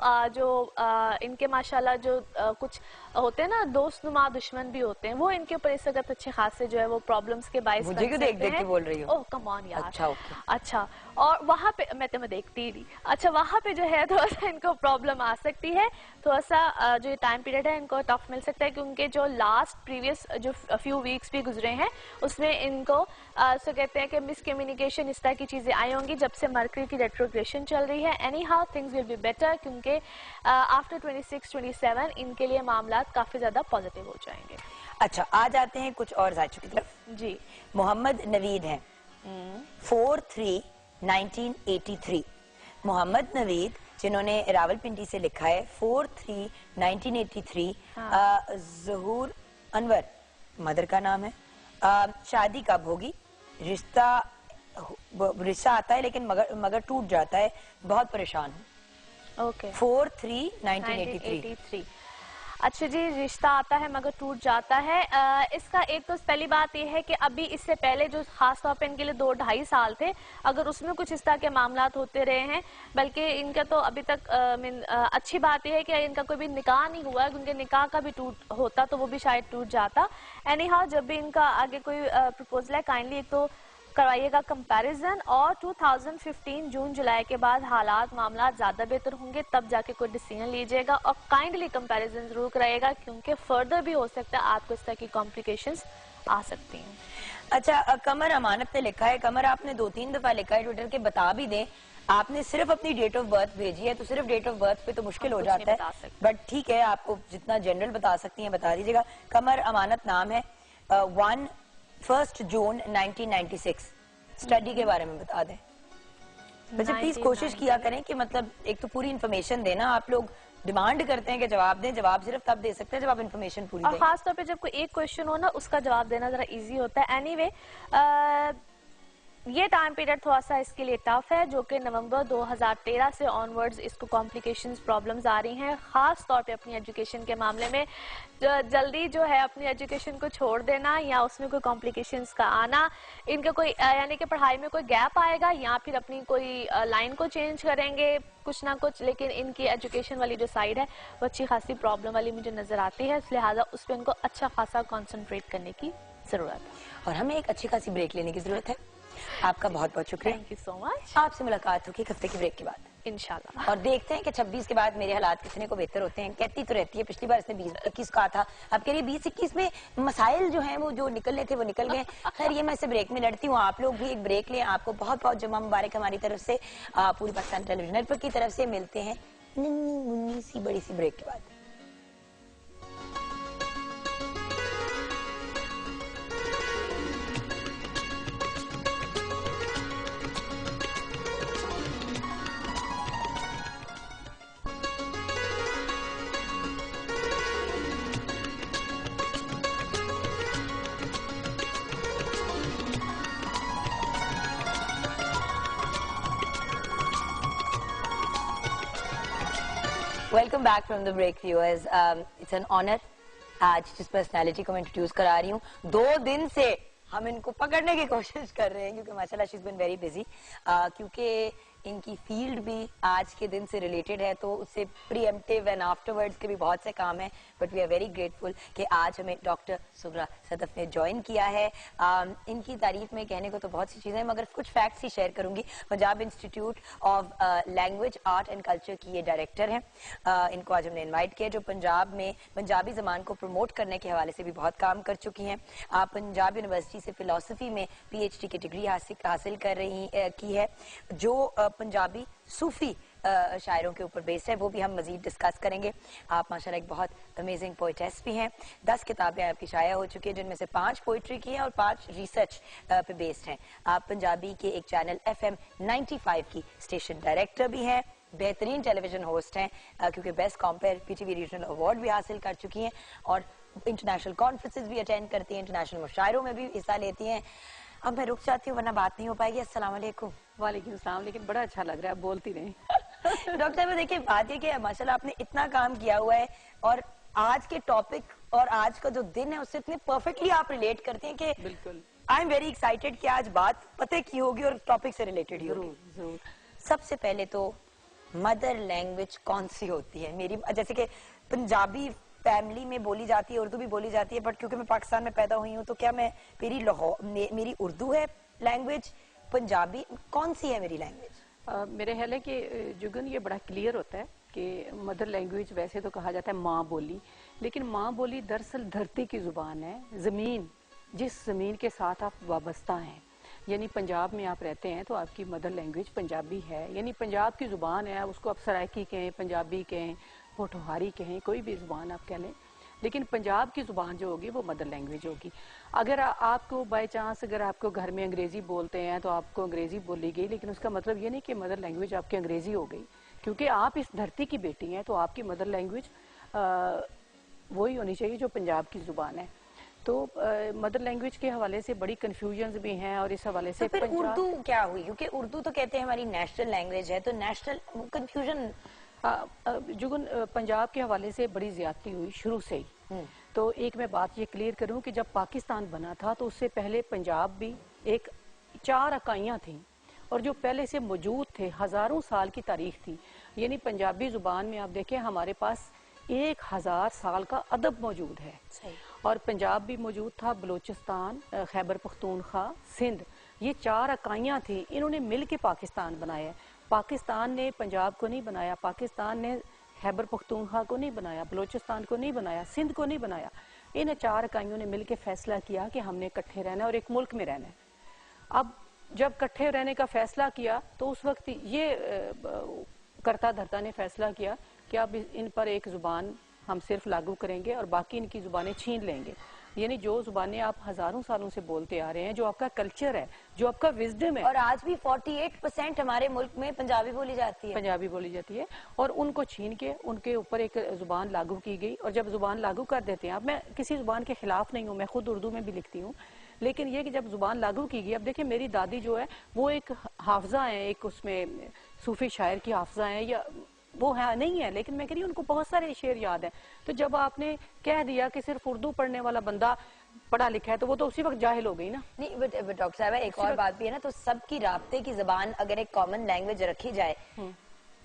इनके माशाल्लाह जो कुछ होते हैं ना दोस्तनुमा दुश्मन भी होते हैं, वो इनके ऊपर इस वक्त अच्छे खासे जो है वो प्रॉब्लम्स के बाइस मुझे क्यों देख के बोल रही हो? ओह कम ऑन यार। अच्छा, और वहाँ पे मैं तुम्हें देखती ही। अच्छा, वहाँ पे जो है थोड़ा सा इनको प्रॉब्लम आ सकती है, थोड़ा सा जो टाइम पीरियड है इनको टफ मिल सकता है, क्योंकि जो लास्ट प्रीवियस जो फ्यू वीक्स भी गुजरे हैं उसमें इनको सो कहते हैं कि मिसकम्युनिकेशन इस तरह की चीजें आई होंगी जब से मरकरी की रेट्रोग्रेशन चल रही है। Any how things will be better, क्योंकि आफ्टर 26-27 इनके लिए मामला काफी ज्यादा पॉजिटिव हो जाएंगे। अच्छा, आ जाते हैं कुछ और जायचों की तरफ जी। मोहम्मद नवीद हैं 4/3/1983। मोहम्मद नवीद जिन्होंने रावलपिंडी से लिखा है 4/3/1983। ज़हूर अनवर मदर का नाम है। शादी कब होगी? रिश्ता आता है लेकिन मगर टूट जाता है, बहुत परेशान हूँ। ओके, 4/3/1983। अच्छा जी, रिश्ता आता है मगर टूट जाता है। इसका एक तो पहली बात यह है कि अभी इससे पहले जो खास तौर पे इनके लिए 2-2.5 साल थे, अगर उसमें कुछ इस तरह के मामलात होते रहे हैं, बल्कि इनका तो अभी तक अच्छी बात यह है कि इनका कोई भी निकाह नहीं हुआ है, उनके निकाह का भी टूट होता तो वो भी शायद टूट जाता। एनी हाउ, जब भी इनका आगे कोई प्रपोजल है, काइंडली एक तो करवाइएगा कंपैरिजन, और 2015 जून जुलाई के बाद हालात मामला ज्यादा बेहतर होंगे, तब जाके कोई डिसीजन लीजिएगा, और काइंडली कंपैरिजन जरूर कराइएगा, क्योंकि फर्दर भी हो सकता है आपको इस तरह की कॉम्प्लिकेशंस आ सकती हैं। अच्छा, कमर अमानत ने लिखा है, कमर आपने 2-3 दफा लिखा है ट्विटर के, बता भी दें आपने सिर्फ अपनी डेट ऑफ बर्थ भेजी है, तो सिर्फ डेट ऑफ बर्थ पे तो मुश्किल हो जाता है, बट ठीक है, आपको जितना जनरल बता सकती हैं बता दीजिएगा। कमर अमानत नाम है। 1 जून 1996 स्टडी के बारे में बता दें। वैसे प्लीज कोशिश किया करें कि मतलब एक तो पूरी इन्फॉर्मेशन देना, आप लोग डिमांड करते हैं कि जवाब दें, जवाब सिर्फ तब दे सकते हैं जब आप इन्फॉर्मेशन पूरी दें। और खास तौर पे जब कोई एक क्वेश्चन हो ना, उसका जवाब देना जरा इजी होता है। एनीवे, ये टाइम पीरियड थोड़ा सा इसके लिए टफ है, जो कि नवंबर 2013 से ऑनवर्ड्स इसको कॉम्प्लिकेशंस प्रॉब्लम्स आ रही हैं, खास तौर पे अपनी एजुकेशन के मामले में। जल्दी जो है अपनी एजुकेशन को छोड़ देना या उसमें कोई कॉम्प्लिकेशंस का आना, इनका कोई यानी कि पढ़ाई में कोई गैप आएगा या फिर अपनी कोई लाइन को चेंज करेंगे कुछ ना कुछ, लेकिन इनकी एजुकेशन वाली जो साइड है वो अच्छी खासी प्रॉब्लम वाली मुझे नजर आती है, लिहाजा उस पर इनको अच्छा खासा कॉन्सेंट्रेट करने की जरूरत है। और हमें एक अच्छी खासी ब्रेक लेने की जरूरत है। आपका बहुत बहुत शुक्रिया, थैंक यू सो मच। आपसे मुलाकात होगी हफ्ते की ब्रेक के बाद इंशाल्लाह, और देखते हैं कि 26 के बाद मेरे हालात कितने को बेहतर होते हैं। कहती तो रहती है, पिछली बार इसने 20-21 कहा था, अब कह रही 20-21 में मसाइल जो हैं वो जो निकलने थे वो निकल गए। खैर, ये मैं इसे ब्रेक में लड़ती हूँ, आप लोग भी एक ब्रेक लें। आपको बहुत बहुत जुम्मा मुबारक हमारी तरफ से, पूरी पाकिस्तान टेलीविजन नेटवर्क की तरफ से। मिलते हैं नन्ही मुन्नी सी बड़ी सी ब्रेक के बाद। Welcome back from the break viewers. It's an honour आज जिस पर्सनालिटी को मैं इंट्रोड्यूस करा रही हूँ, 2 दिन से हम इनको पकड़ने की कोशिश कर रहे हैं क्योंकि माशाल्लाह she is been very busy, क्योंकि इनकी फील्ड भी आज के दिन से रिलेटेड है, तो उससे प्रीएम्प्टिव एंड आफ्टरवर्ड्स के भी बहुत से काम हैं, but we are very grateful कि आज हमें डॉक्टर सुगरा सदफ ने ज्वाइन किया है। इनकी तारीफ में कहने को तो बहुत सी चीजें, मगर कुछ फैक्ट्स ही शेयर करूंगी। Punjab institute of language art and culture की ये डायरेक्टर हैं। इनको आज हमने इन्वाइट किया, जो पंजाब में पंजाबी जबान को प्रमोट करने के हवाले से भी बहुत काम कर चुकी हैं। पंजाब यूनिवर्सिटी से फिलोसफी में PhD की डिग्री हासिल कर रही की है, जो पंजाबी सूफी शायरों के ऊपर बेस्ड है, वो भी हम मजीद डिस्कस करेंगे। आप माशाल्लाह एक बहुत अमेजिंग पोइटेस भी हैं। 10 किताबें आपकी शाया हो चुकी है, जिनमें से 5 पोइट्री की हैं और 5 रिसर्च पे बेस्ड हैं। आप पंजाबी के एक चैनल FM 95 की स्टेशन डायरेक्टर भी हैं, बेहतरीन टेलीविजन होस्ट हैं, क्योंकि best compare PTV regional award भी हासिल कर चुकी हैं, और इंटरनेशनल कॉन्फ्रेंसेज भी अटेंड करती हैं, इंटरनेशनल मुशायरों में भी हिस्सा लेती हैं। अब मैं रुक जाती हूँ वरना बात नहीं हो पाएगी। अस्सलाम वालेकुम। वालेकुम सलाम, लेकिन बड़ा अच्छा लग रहा है, बोलती नहीं। डॉक्टर साहब देखिए, बात ये कि माशाल्लाह आपने इतना काम किया हुआ है, और आज के टॉपिक और आज का जो दिन है उससे इतने परफेक्टली आप रिलेट करते हैं कि बिल्कुल, आई एम वेरी एक्साइटेड कि आज बात पते की होगी और टॉपिक से रिलेटेड ही होगी। जरूर जरूर। सबसे पहले तो मदर लैंग्वेज कौन सी होती है? मेरी जैसे कि पंजाबी फैमिली में बोली जाती है, उर्दू भी बोली जाती है, बट क्योंकि मैं पाकिस्तान में पैदा हुई हूँ तो क्या मैं मेरी उर्दू है लैंग्वेज, पंजाबी कौन सी है मेरी लैंग्वेज? मेरे ख्याल है कि जुगन ये बड़ा क्लियर होता है कि मदर लैंग्वेज वैसे तो कहा जाता है माँ बोली, लेकिन माँ बोली दरअसल धरती की जुबान है, जमीन, जिस जमीन के साथ आप वाबस्ता हैं। यानी पंजाब में आप रहते हैं तो आपकी मदर लैंग्वेज पंजाबी है, यानी पंजाब की जुबान है, उसको आप सराइकी कहें, पंजाबी कहें, पोठोहारी कहें, कोई भी जुबान आप कह लें, लेकिन पंजाब की जुबान जो होगी वो मदर लैंग्वेज होगी। अगर आपको बाय चांस अगर आपको घर में अंग्रेजी बोलते हैं तो आपको अंग्रेजी बोली गई, लेकिन उसका मतलब ये नहीं कि मदर लैंग्वेज आपकी अंग्रेजी हो गई, क्योंकि आप इस धरती की बेटी हैं, तो आपकी मदर लैंग्वेज वही होनी चाहिए जो पंजाब की जुबान है। तो मदर लैंग्वेज के हवाले से बड़ी कंफ्यूजन्स भी हैं, और इस हवाले से तो फिर उर्दू क्या हुई? क्योंकि उर्दू तो कहते हैं हमारी नेशनल लैंग्वेज है, तो नेशनल कंफ्यूजन जुगन, पंजाब के हवाले से बड़ी ज्यादती हुई शुरू से ही। तो एक मैं बात ये क्लियर करूं कि जब पाकिस्तान बना था तो उससे पहले पंजाब भी एक 4 इकाइयां थी और जो पहले से मौजूद थे, हजारों साल की तारीख थी। यानी पंजाबी जुबान में आप देखें हमारे पास 1000 साल का अदब मौजूद है। और पंजाब भी मौजूद था, बलूचिस्तान, खैबर पख्तूनख्वा, सिंध, ये 4 इकाइयां थी। इन्होंने मिल के पाकिस्तान बनाया। पाकिस्तान ने पंजाब को नहीं बनाया, पाकिस्तान ने खैबर पख्तूनख्वा को नहीं बनाया, बलूचिस्तान को नहीं बनाया, सिंध को नहीं बनाया। इन 4 इकाइयों ने मिलकर फैसला किया कि हमने इकट्ठे रहना है और एक मुल्क में रहना है। अब जब इकट्ठे रहने का फैसला किया तो उस वक्त ये करता धरता ने फैसला किया कि अब इन पर एक जुबान हम सिर्फ लागू करेंगे और बाकी इनकी जुबानें छीन लेंगे। यानी जो जुबानें आप हजारों सालों से बोलते आ रहे हैं, जो आपका कल्चर है, जो आपका विजडम है। और आज भी 48% हमारे मुल्क में पंजाबी बोली जाती है। पंजाबी बोली जाती है और उनको छीन के उनके ऊपर एक जुबान लागू की गई। और जब जुबान लागू कर देते हैं, अब मैं किसी जुबान के खिलाफ नहीं हूँ, मैं खुद उर्दू में भी लिखती हूँ, लेकिन ये कि जब जुबान लागू की गई, अब देखिए मेरी दादी जो है वो एक हाफजा है, एक उसमें सूफी शायर की हाफजा है, या वो है नहीं है, लेकिन मैं कह रही हूँ उनको बहुत सारे शेर याद है। तो जब आपने कह दिया कि सिर्फ उर्दू पढ़ने वाला बंदा पढ़ा लिखा है, तो वो तो उसी वक्त जाहिल हो गई ना। नहीं, बट डॉक्टर साहब एक और बात भी है ना, तो सबकी राब्ते की जबान अगर एक कॉमन लैंग्वेज रखी जाए,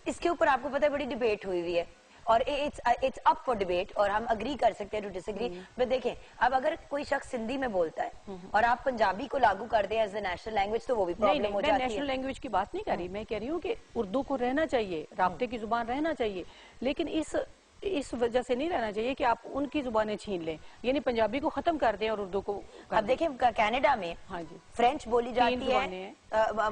इसके ऊपर आपको पता है बड़ी डिबेट हुई है और इट्स अप फॉर डिबेट और हम अग्री कर सकते हैं टू डिसएग्री। बट देखें, अब अगर कोई शख्स हिंदी में बोलता है और आप पंजाबी को लागू कर दें एज ए नेशनल लैंग्वेज, तो वो भी प्रॉब्लम हो जाती है। मैं नेशनल लैंग्वेज की बात नहीं कर रही, मैं कह रही हूँ कि उर्दू को रहना चाहिए, राब्ते की जुबान रहना चाहिए, लेकिन इस वजह से नहीं रहना चाहिए कि आप उनकी जुबानें छीन लें, यानी पंजाबी को खत्म कर दें और उर्दू को। अब देखें कनाडा में हाँ जी फ्रेंच बोली जाती है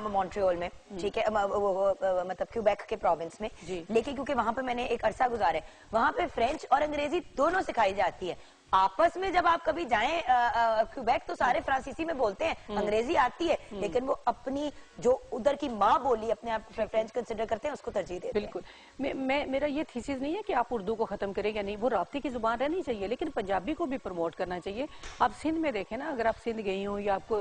मॉन्ट्रियल में, ठीक है, मतलब क्यूबेक के प्रोविंस में, लेकिन क्योंकि वहां पे मैंने एक अरसा गुजारा है, वहां पे फ्रेंच और अंग्रेजी दोनों सिखाई जाती है। आपस में जब आप कभी जाएं क्यूबेक तो सारे फ्रांसीसी में बोलते हैं, अंग्रेजी आती है, लेकिन वो अपनी जो उधर की माँ बोली अपने आप फ्रेंच कंसिडर करते हैं, उसको तरजीह देते हैं। बिल्कुल, मेरा ये थीसिस नहीं है कि आप उर्दू को खत्म करें या नहीं, वो राब्ते की जुबान रहनी चाहिए, लेकिन पंजाबी को भी प्रमोट करना चाहिए। आप सिंध में देखें ना, अगर आप सिंध गई हो या आपको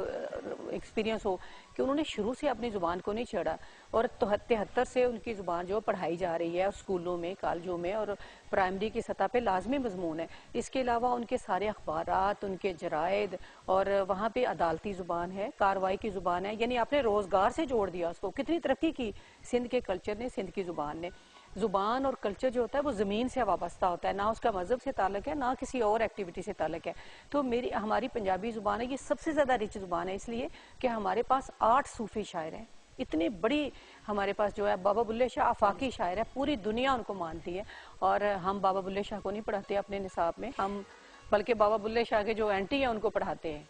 एक्सपीरियंस हो कि उन्होंने शुरू से अपनी जुबान को नहीं छेड़ा और 73 से उनकी जुबान जो पढ़ाई जा रही है स्कूलों में, कॉलेजों में और प्राइमरी की सतह पे लाजमी मजमून है। इसके अलावा उनके सारे अखबारात, उनके जरायद और वहाँ पे अदालती जुबान है, कार्रवाई की जुबान है, यानी आपने रोजगार से जोड़ दिया उसको। कितनी तरक्की की सिंध के कल्चर ने, सिंध की जुबान ने। जुबान और कल्चर जो होता है वो जमीन से वाबस्ता होता है, ना उसका मजहब से ताल्लुक है, ना किसी और एक्टिविटी से ताल्लुक है। तो हमारी पंजाबी जुबान है, ये सबसे ज्यादा रिच जुबान है, इसलिए कि हमारे पास 8 सूफी शायर हैं। इतनी बड़ी हमारे पास जो है बाबा बुल्ले शाह आफाकी शायर है, पूरी दुनिया उनको मानती है। और हम बाबा बुल्ले शाह को नहीं पढ़ाते अपने निसाब में, हम बल्कि बाबा बुल्ले शाह के जो एंटी है उनको पढ़ाते हैं।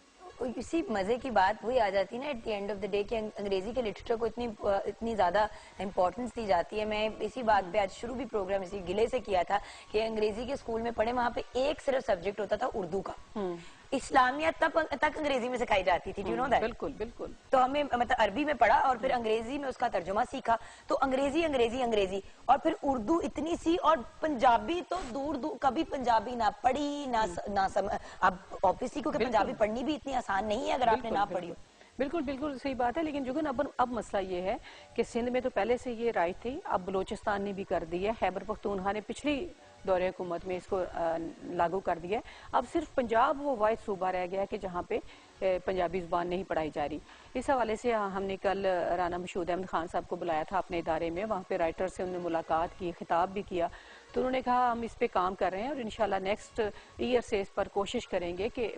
इसी मजे की बात वही आ जाती है ना at the end of the day कि अंग्रेजी के लिटरेचर को इतनी ज्यादा इंपॉर्टेंस दी जाती है। मैं इसी बात पे आज शुरू भी प्रोग्राम इसी गिले से किया था कि अंग्रेजी के स्कूल में पढ़े, वहाँ पे एक सिर्फ सब्जेक्ट होता था उर्दू का। इस्लामियत तक अंग्रेजी में सिखाई जाती थी, यू नो दैट। बिल्कुल बिल्कुल। तो हमें मतलब अरबी में पढ़ा और फिर अंग्रेजी में उसका तर्जुमा सीखा, तो अंग्रेजी अंग्रेजी अंग्रेजी और फिर उर्दू इतनी सी, और पंजाबी तो दूर दूर, कभी पंजाबी ना पढ़ी ना अब ऑब्वियसली क्योंकि पंजाबी पढ़नी भी इतनी आसान नहीं है अगर आपने ना पढ़ी हो। बिल्कुल बिल्कुल सही बात है, लेकिन जुगन अब मसला ये है कि सिंध में तो पहले से ये राइट थी, अब बलूचिस्तान ने भी कर दी है, खैबर पख्तूनख्वा ने पिछली दौरे हुकूमत में इसको लागू कर दिया है। अब सिर्फ पंजाब वो वाहिद सूबा रह गया है कि जहाँ पे पंजाबी जुबान नहीं पढ़ाई जा रही। इस हवाले से हमने कल राना मशहूद अहमद खान साहब को बुलाया था अपने इदारे में, वहाँ पे राइटर से उन्होंने मुलाकात की, खिताब भी किया, तो उन्होंने कहा हम इस पे काम कर रहे हैं और इंशाल्लाह नेक्स्ट ईयर से इस पर कोशिश करेंगे कि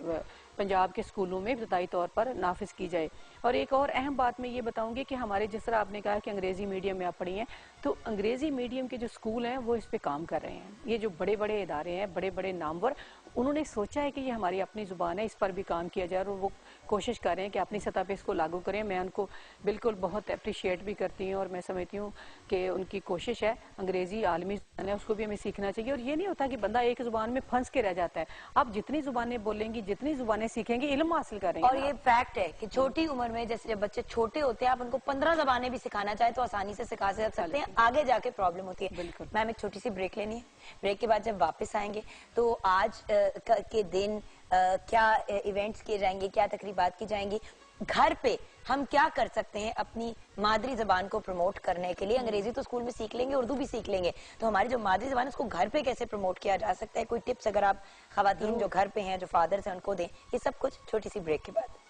पंजाब के स्कूलों में इब्तदाई तौर पर नाफिज की जाए। और एक और अहम बात मैं ये बताऊंगी कि हमारे, जिस तरह आपने कहा कि अंग्रेजी मीडियम में आप पढ़ी हैं, तो अंग्रेजी मीडियम के जो स्कूल हैं वो इस पे काम कर रहे हैं। ये जो बड़े बड़े इदारे हैं, बड़े बड़े नामवर, उन्होंने सोचा है कि ये हमारी अपनी जुबान है, इस पर भी काम किया जाए और वो कोशिश कर रहे हैं कि अपनी सतह पे इसको लागू करें। मैं उनको बिल्कुल बहुत अप्रिशिएट भी करती हूँ और मैं समझती हूँ कि उनकी कोशिश है। अंग्रेजी आलमी जुबान है, उसको भी हमें सीखना चाहिए। और ये नहीं होता कि बंदा एक जुबान में फंस के रह जाता है। आप जितनी जुबानें बोलेंगी, जितनी जुबानें सीखेंगे, इल्म हासिल करेंगे। और ये फैक्ट है कि छोटी उम्र में, जैसे जब बच्चे छोटे होते हैं, आप उनको 15 जबानें भी सिखाना चाहे तो आसानी से सिखा सकते हैं, आगे जाके प्रॉब्लम होती है। बिल्कुल। मैम एक छोटी सी ब्रेक लेनी है, ब्रेक के बाद जब वापस आएंगे तो आज के दिन क्या इवेंट्स किए जाएंगे, क्या तकरीबात की जाएंगी, घर पे हम क्या कर सकते हैं अपनी मादरी जबान को प्रमोट करने के लिए? अंग्रेजी तो स्कूल में सीख लेंगे, उर्दू भी सीख लेंगे, तो हमारी जो मादरी जबान है उसको घर पे कैसे प्रमोट किया जा सकता है? कोई टिप्स अगर आप खवातीन जो घर पे हैं, जो फादर्स हैं, उनको दें, ये सब कुछ छोटी सी ब्रेक के बाद।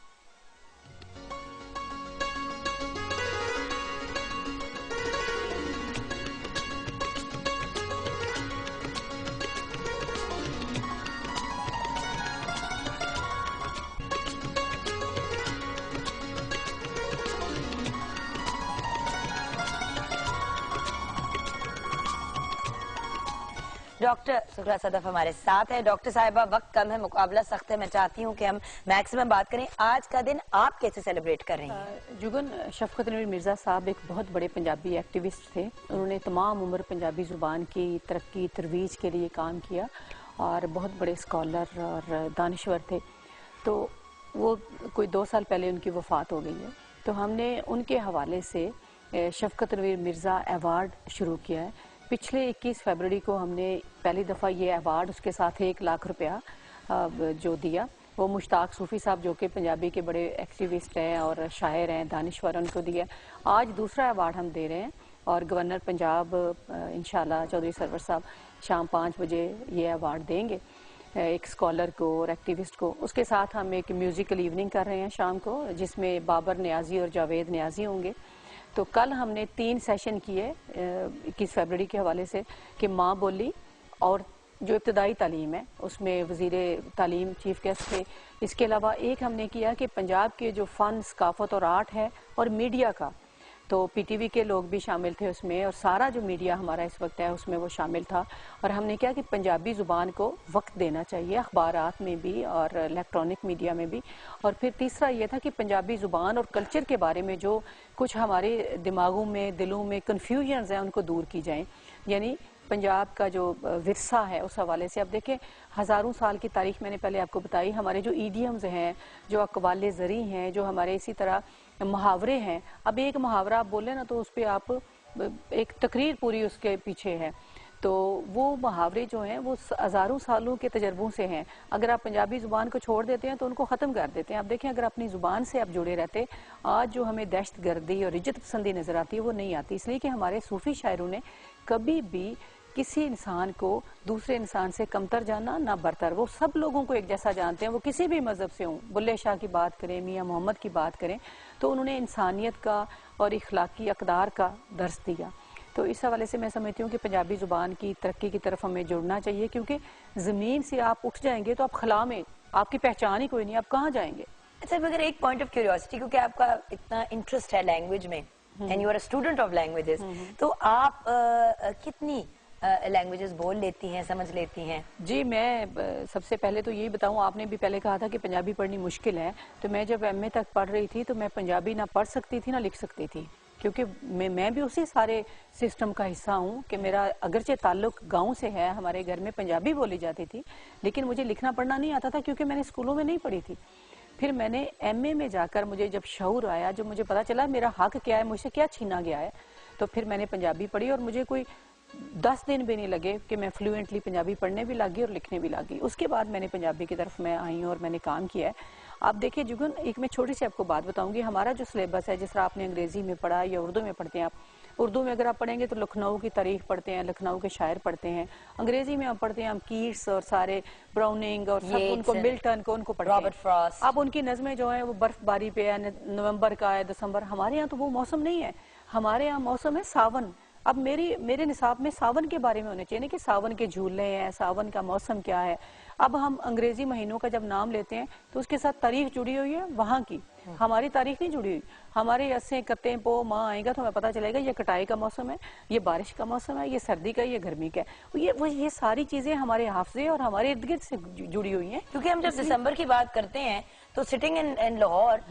डॉक्टर सुखरा सदफ हमारे साथ है। डॉक्टर साहिबा, वक्त कम है, मुकाबला सख्त है, मैं चाहती हूँ कि हम मैक्सिमम बात करें। आज का दिन आप कैसे सेलिब्रेट कर रही हैं? जुगन, शफकत नवीर मिर्ज़ा साहब एक बहुत बड़े पंजाबी एक्टिविस्ट थे। उन्होंने तमाम उम्र पंजाबी ज़ुबान की तरक्की तरवीज के लिए काम किया और बहुत बड़े स्कॉलर और दानिश्वर थे। तो वो कोई 2 साल पहले उनकी वफ़ात हो गई है। तो हमने उनके हवाले से शफकत नवीर मिर्ज़ा अवार्ड शुरू किया है। पिछले 21 फरवरी को हमने पहली दफ़ा ये अवार्ड, उसके साथ 1 लाख रुपया जो दिया, वो मुश्ताक सूफ़ी साहब जो कि पंजाबी के बड़े एक्टिविस्ट हैं और शायर हैं, दानिश्वर, उनको दिया। आज दूसरा अवार्ड हम दे रहे हैं और गवर्नर पंजाब इंशाल्लाह चौधरी सरवर साहब शाम 5 बजे ये अवार्ड देंगे एक स्कॉलर को और एक्टिविस्ट को। उसके साथ हम एक म्यूज़िकल इवनिंग कर रहे हैं शाम को, जिसमें बाबर न्याजी और जावेद न्याजी होंगे। तो कल हमने 3 सेशन किए 21 फरवरी के हवाले से कि माँ बोली और जो इब्तदाई तालीम है उसमें वज़ीर तालीम चीफ गेस्ट थे। इसके अलावा एक हमने किया कि पंजाब के जो फ़न, सकाफ़त और आर्ट है और मीडिया का, तो पीटीवी के लोग भी शामिल थे उसमें और सारा जो मीडिया हमारा इस वक्त है उसमें वो शामिल था। और हमने क्या कि पंजाबी ज़ुबान को वक्त देना चाहिए अखबारात में भी और इलेक्ट्रॉनिक मीडिया में भी। और फिर तीसरा ये था कि पंजाबी ज़ुबान और कल्चर के बारे में जो कुछ हमारे दिमागों में, दिलों में कन्फ्यूजन्स हैं उनको दूर की जाएँ। यानी पंजाब का जो विरसा है उस हवाले से अब देखें, हज़ारों साल की तारीख मैंने पहले आपको बताई। हमारे जो ईडियम्स हैं, जो अक़वाले ज़री हैं, जो हमारे इसी तरह मुहावरे हैं। अब एक मुहावरा आप बोले ना तो उस पर आप एक तकरीर पूरी उसके पीछे है। तो वो मुहावरे जो हैं वो हज़ारों सालों के तजर्बों से हैं। अगर आप पंजाबी ज़ुबान को छोड़ देते हैं तो उनको ख़त्म कर देते हैं। आप देखें, अगर अपनी ज़ुबान से आप जुड़े रहते, आज जो हमें दहशत गर्दी और इज्जत पसंदी नज़र आती है वो नहीं आती। इसलिए कि हमारे सूफ़ी शायरों ने कभी भी किसी इंसान को दूसरे इंसान से कमतर जाना ना बरतर, वो सब लोगों को एक जैसा जानते हैं, वो किसी भी मज़हब से हों। बुल्ले शाह की बात करें, मियाँ मोहम्मद की बात करें, तो उन्होंने इंसानियत का और इखलाकी अक़दार का दर्स दिया। तो इस हवाले से मैं समझती हूँ कि पंजाबी ज़ुबान की तरक्की की तरफ हमें जुड़ना चाहिए, क्योंकि ज़मीन से आप उठ जाएंगे तो आप खला में आपकी पहचान ही कोई नहीं, आप कहाँ जाएंगे। अच्छा, मगर एक पॉइंट ऑफ क्यूरियोसिटी, क्योंकि आपका इतना इंटरेस्ट है लैंग्वेज में and you are a student of languages, तो आप कितनी लैंग्वेजेस बोल लेती हैं, समझ लेती हैं? जी, मैं सबसे पहले तो यही बताऊं, आपने भी पहले कहा था कि पंजाबी पढ़नी मुश्किल है। तो मैं जब एमए तक पढ़ रही थी तो मैं पंजाबी ना पढ़ सकती थी ना लिख सकती थी, क्योंकि मैं भी उसी सारे सिस्टम का हिस्सा हूँ कि मेरा अगरचे ताल्लुक गांव से है, हमारे घर में पंजाबी बोली जाती थी, लेकिन मुझे लिखना पढ़ना नहीं आता था क्योंकि मैंने स्कूलों में नहीं पढ़ी थी। फिर मैंने एमए में जाकर मुझे जब शऊर आया, जब मुझे पता चला मेरा हक क्या है, मुझसे क्या छीना गया है, तो फिर मैंने पंजाबी पढ़ी और मुझे कोई 10 दिन भी नहीं लगे कि मैं फ्लुएंटली पंजाबी पढ़ने भी लगी और लिखने भी लगी। उसके बाद मैंने पंजाबी की तरफ मैं आई और मैंने काम किया है। आप देखिए जुगन, एक मैं छोटी सी आपको बात बताऊंगी। हमारा जो सिलेबस है, जिस तरह आपने अंग्रेजी में पढ़ा या उर्दू में पढ़ते हैं, आप उर्दू में अगर आप पढ़ेंगे तो लखनऊ की तारीख पढ़ते हैं, लखनऊ के शायर पढ़ते हैं। अंग्रेजी में आप पढ़ते हैं हम कीट्स और सारे ब्राउनिंग और सब उनको, मिल्टन को उनको पढ़ते हैं, रॉबर्ट फ्रॉस्ट। अब उनकी नज़में जो है वो बर्फबारी पे है, नवंबर का है, दिसंबर। हमारे यहाँ तो वो मौसम नहीं है, हमारे यहाँ मौसम है सावन। अब मेरे निसाब में सावन के बारे में होने चाहिए कि सावन के झूले हैं, सावन का मौसम क्या है। अब हम अंग्रेजी महीनों का जब नाम लेते हैं तो उसके साथ तारीख जुड़ी हुई है वहाँ की, हमारी तारीख नहीं जुड़ी हुई। हमारे अस्से कत्ते पो माँ आएगा तो हमें पता चलेगा ये कटाई का मौसम है, ये बारिश का मौसम है, ये सर्दी का, ये गर्मी का है। ये सारी चीजें हमारे हाफजे और हमारे इर्द गिर्द से जुड़ी हुई हैं। क्योंकि हम जब दिसंबर की बात करते हैं तो सिटिंग इन लाहौर,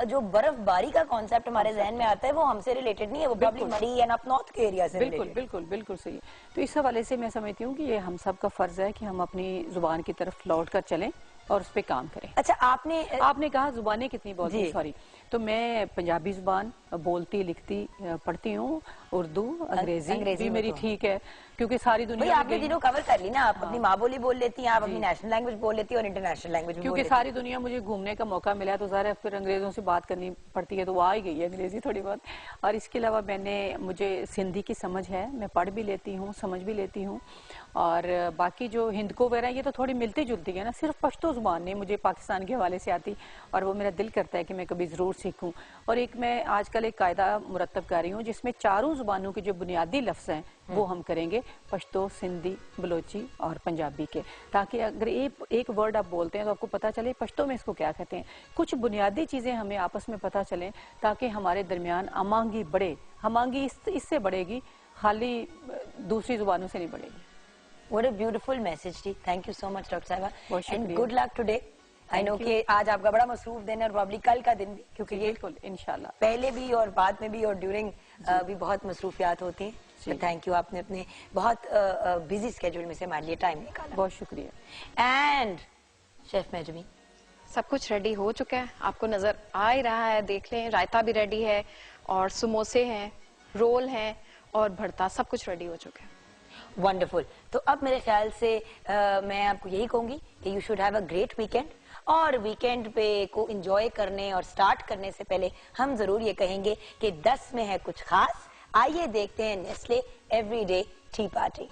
जो बर्फबारी का कॉन्सेप्ट हमारे जहन में आता है वो हमसे रिलेटेड नहीं है, वो प्रॉब्ली मरी एंड अप नॉर्थ के एरिया से बिल्कुल सही। तो इस हवाले से मैं समझती हूँ कि ये हम सब का फर्ज है कि हम अपनी जुबान की तरफ लौट कर चलें और उस पर काम करें। अच्छा, आपने कहा जुबानें कितनी बोलती, सॉरी, तो मैं पंजाबी जुबान बोलती, लिखती, पढ़ती हूँ, उर्दू, अंग्रेजी भी मेरी ठीक है। क्योंकि सारी भाई दुनिया में आपने गई तीनों कवर कर ली ना, आप अपनी माँ बोली बोल लेती हैं, आप अपनी नेशनल लैंग्वेज बोल लेती हैं और इंटरनेशनल लैंग्वेज भी बोल क्योंकि लेती हैं। सारी दुनिया मुझे घूमने का मौका मिला है, तो ज़ाहिर है फिर अंग्रेज़ों से बात करनी पड़ती है, तो वो आ ही गई है अंग्रेज़ी थोड़ी बहुत। और इसके अलावा मुझे सिंधी की समझ है, मैं पढ़ भी लेती हूँ, समझ भी लेती हूँ। और बाकी जो हिंदको वगैरह ये तो थोड़ी मिलती जुलती है ना, सिर्फ पश्तो ज़ुबान नहीं मुझे पाकिस्तान के हवाले से आती, और वो मेरा दिल करता है कि मैं कभी ज़रूर सीखूँ। और एक मैं आजकल एक कायदा मुरतब कर रही हूँ जिसमें चारों ज़ुबानों के जो बुनियादी लफ्ज़ हैं वो हम करेंगे, पश्तो, सिंधी, बलोची और पंजाबी के, ताकि अगर एक वर्ड आप बोलते हैं तो आपको पता चले पश्तो में इसको क्या कहते हैं। कुछ बुनियादी चीज़ें हमें आपस में पता चलें ताकि हमारे दरमियान अमांगी बढ़े। हमांगी इससे बढ़ेगी, खाली दूसरी ज़ुबानों से नहीं बढ़ेगी। What a beautiful message थी। Thank you so much doctor साहिबा, बहुत and शुक्रिया। good luck today। I know कि आज आपका बड़ा मसरूफ दिन है और प्रॉब्ली कल का दिन भी, क्योंकि ये बिल्कुल इंशाल्लाह पहले भी और बाद में भी और ड्यूरिंग भी बहुत मसरूफियात होती हैं। तो थैंक यू, आपने अपने बहुत बिजी स्केड्यूल में से हमारे लिए टाइम निकाला। बहुत शुक्रिया। एंड शेफ मेजमी, सब कुछ रेडी हो चुका है, आपको नजर आ ही रहा है, देख लें। रायता भी रेडी है और समोसे हैं, रोल हैं और भरता, सब कुछ रेडी हो चुका है। वंडरफुल। तो अब मेरे ख्याल से मैं आपको यही कहूंगी कि you should have a great weekend, और वीकेंड पे को एंजॉय करने और स्टार्ट करने से पहले हम जरूर ये कहेंगे कि 10 में है कुछ खास। आइए देखते हैं नेस्ले एवरीडे टी पार्टी।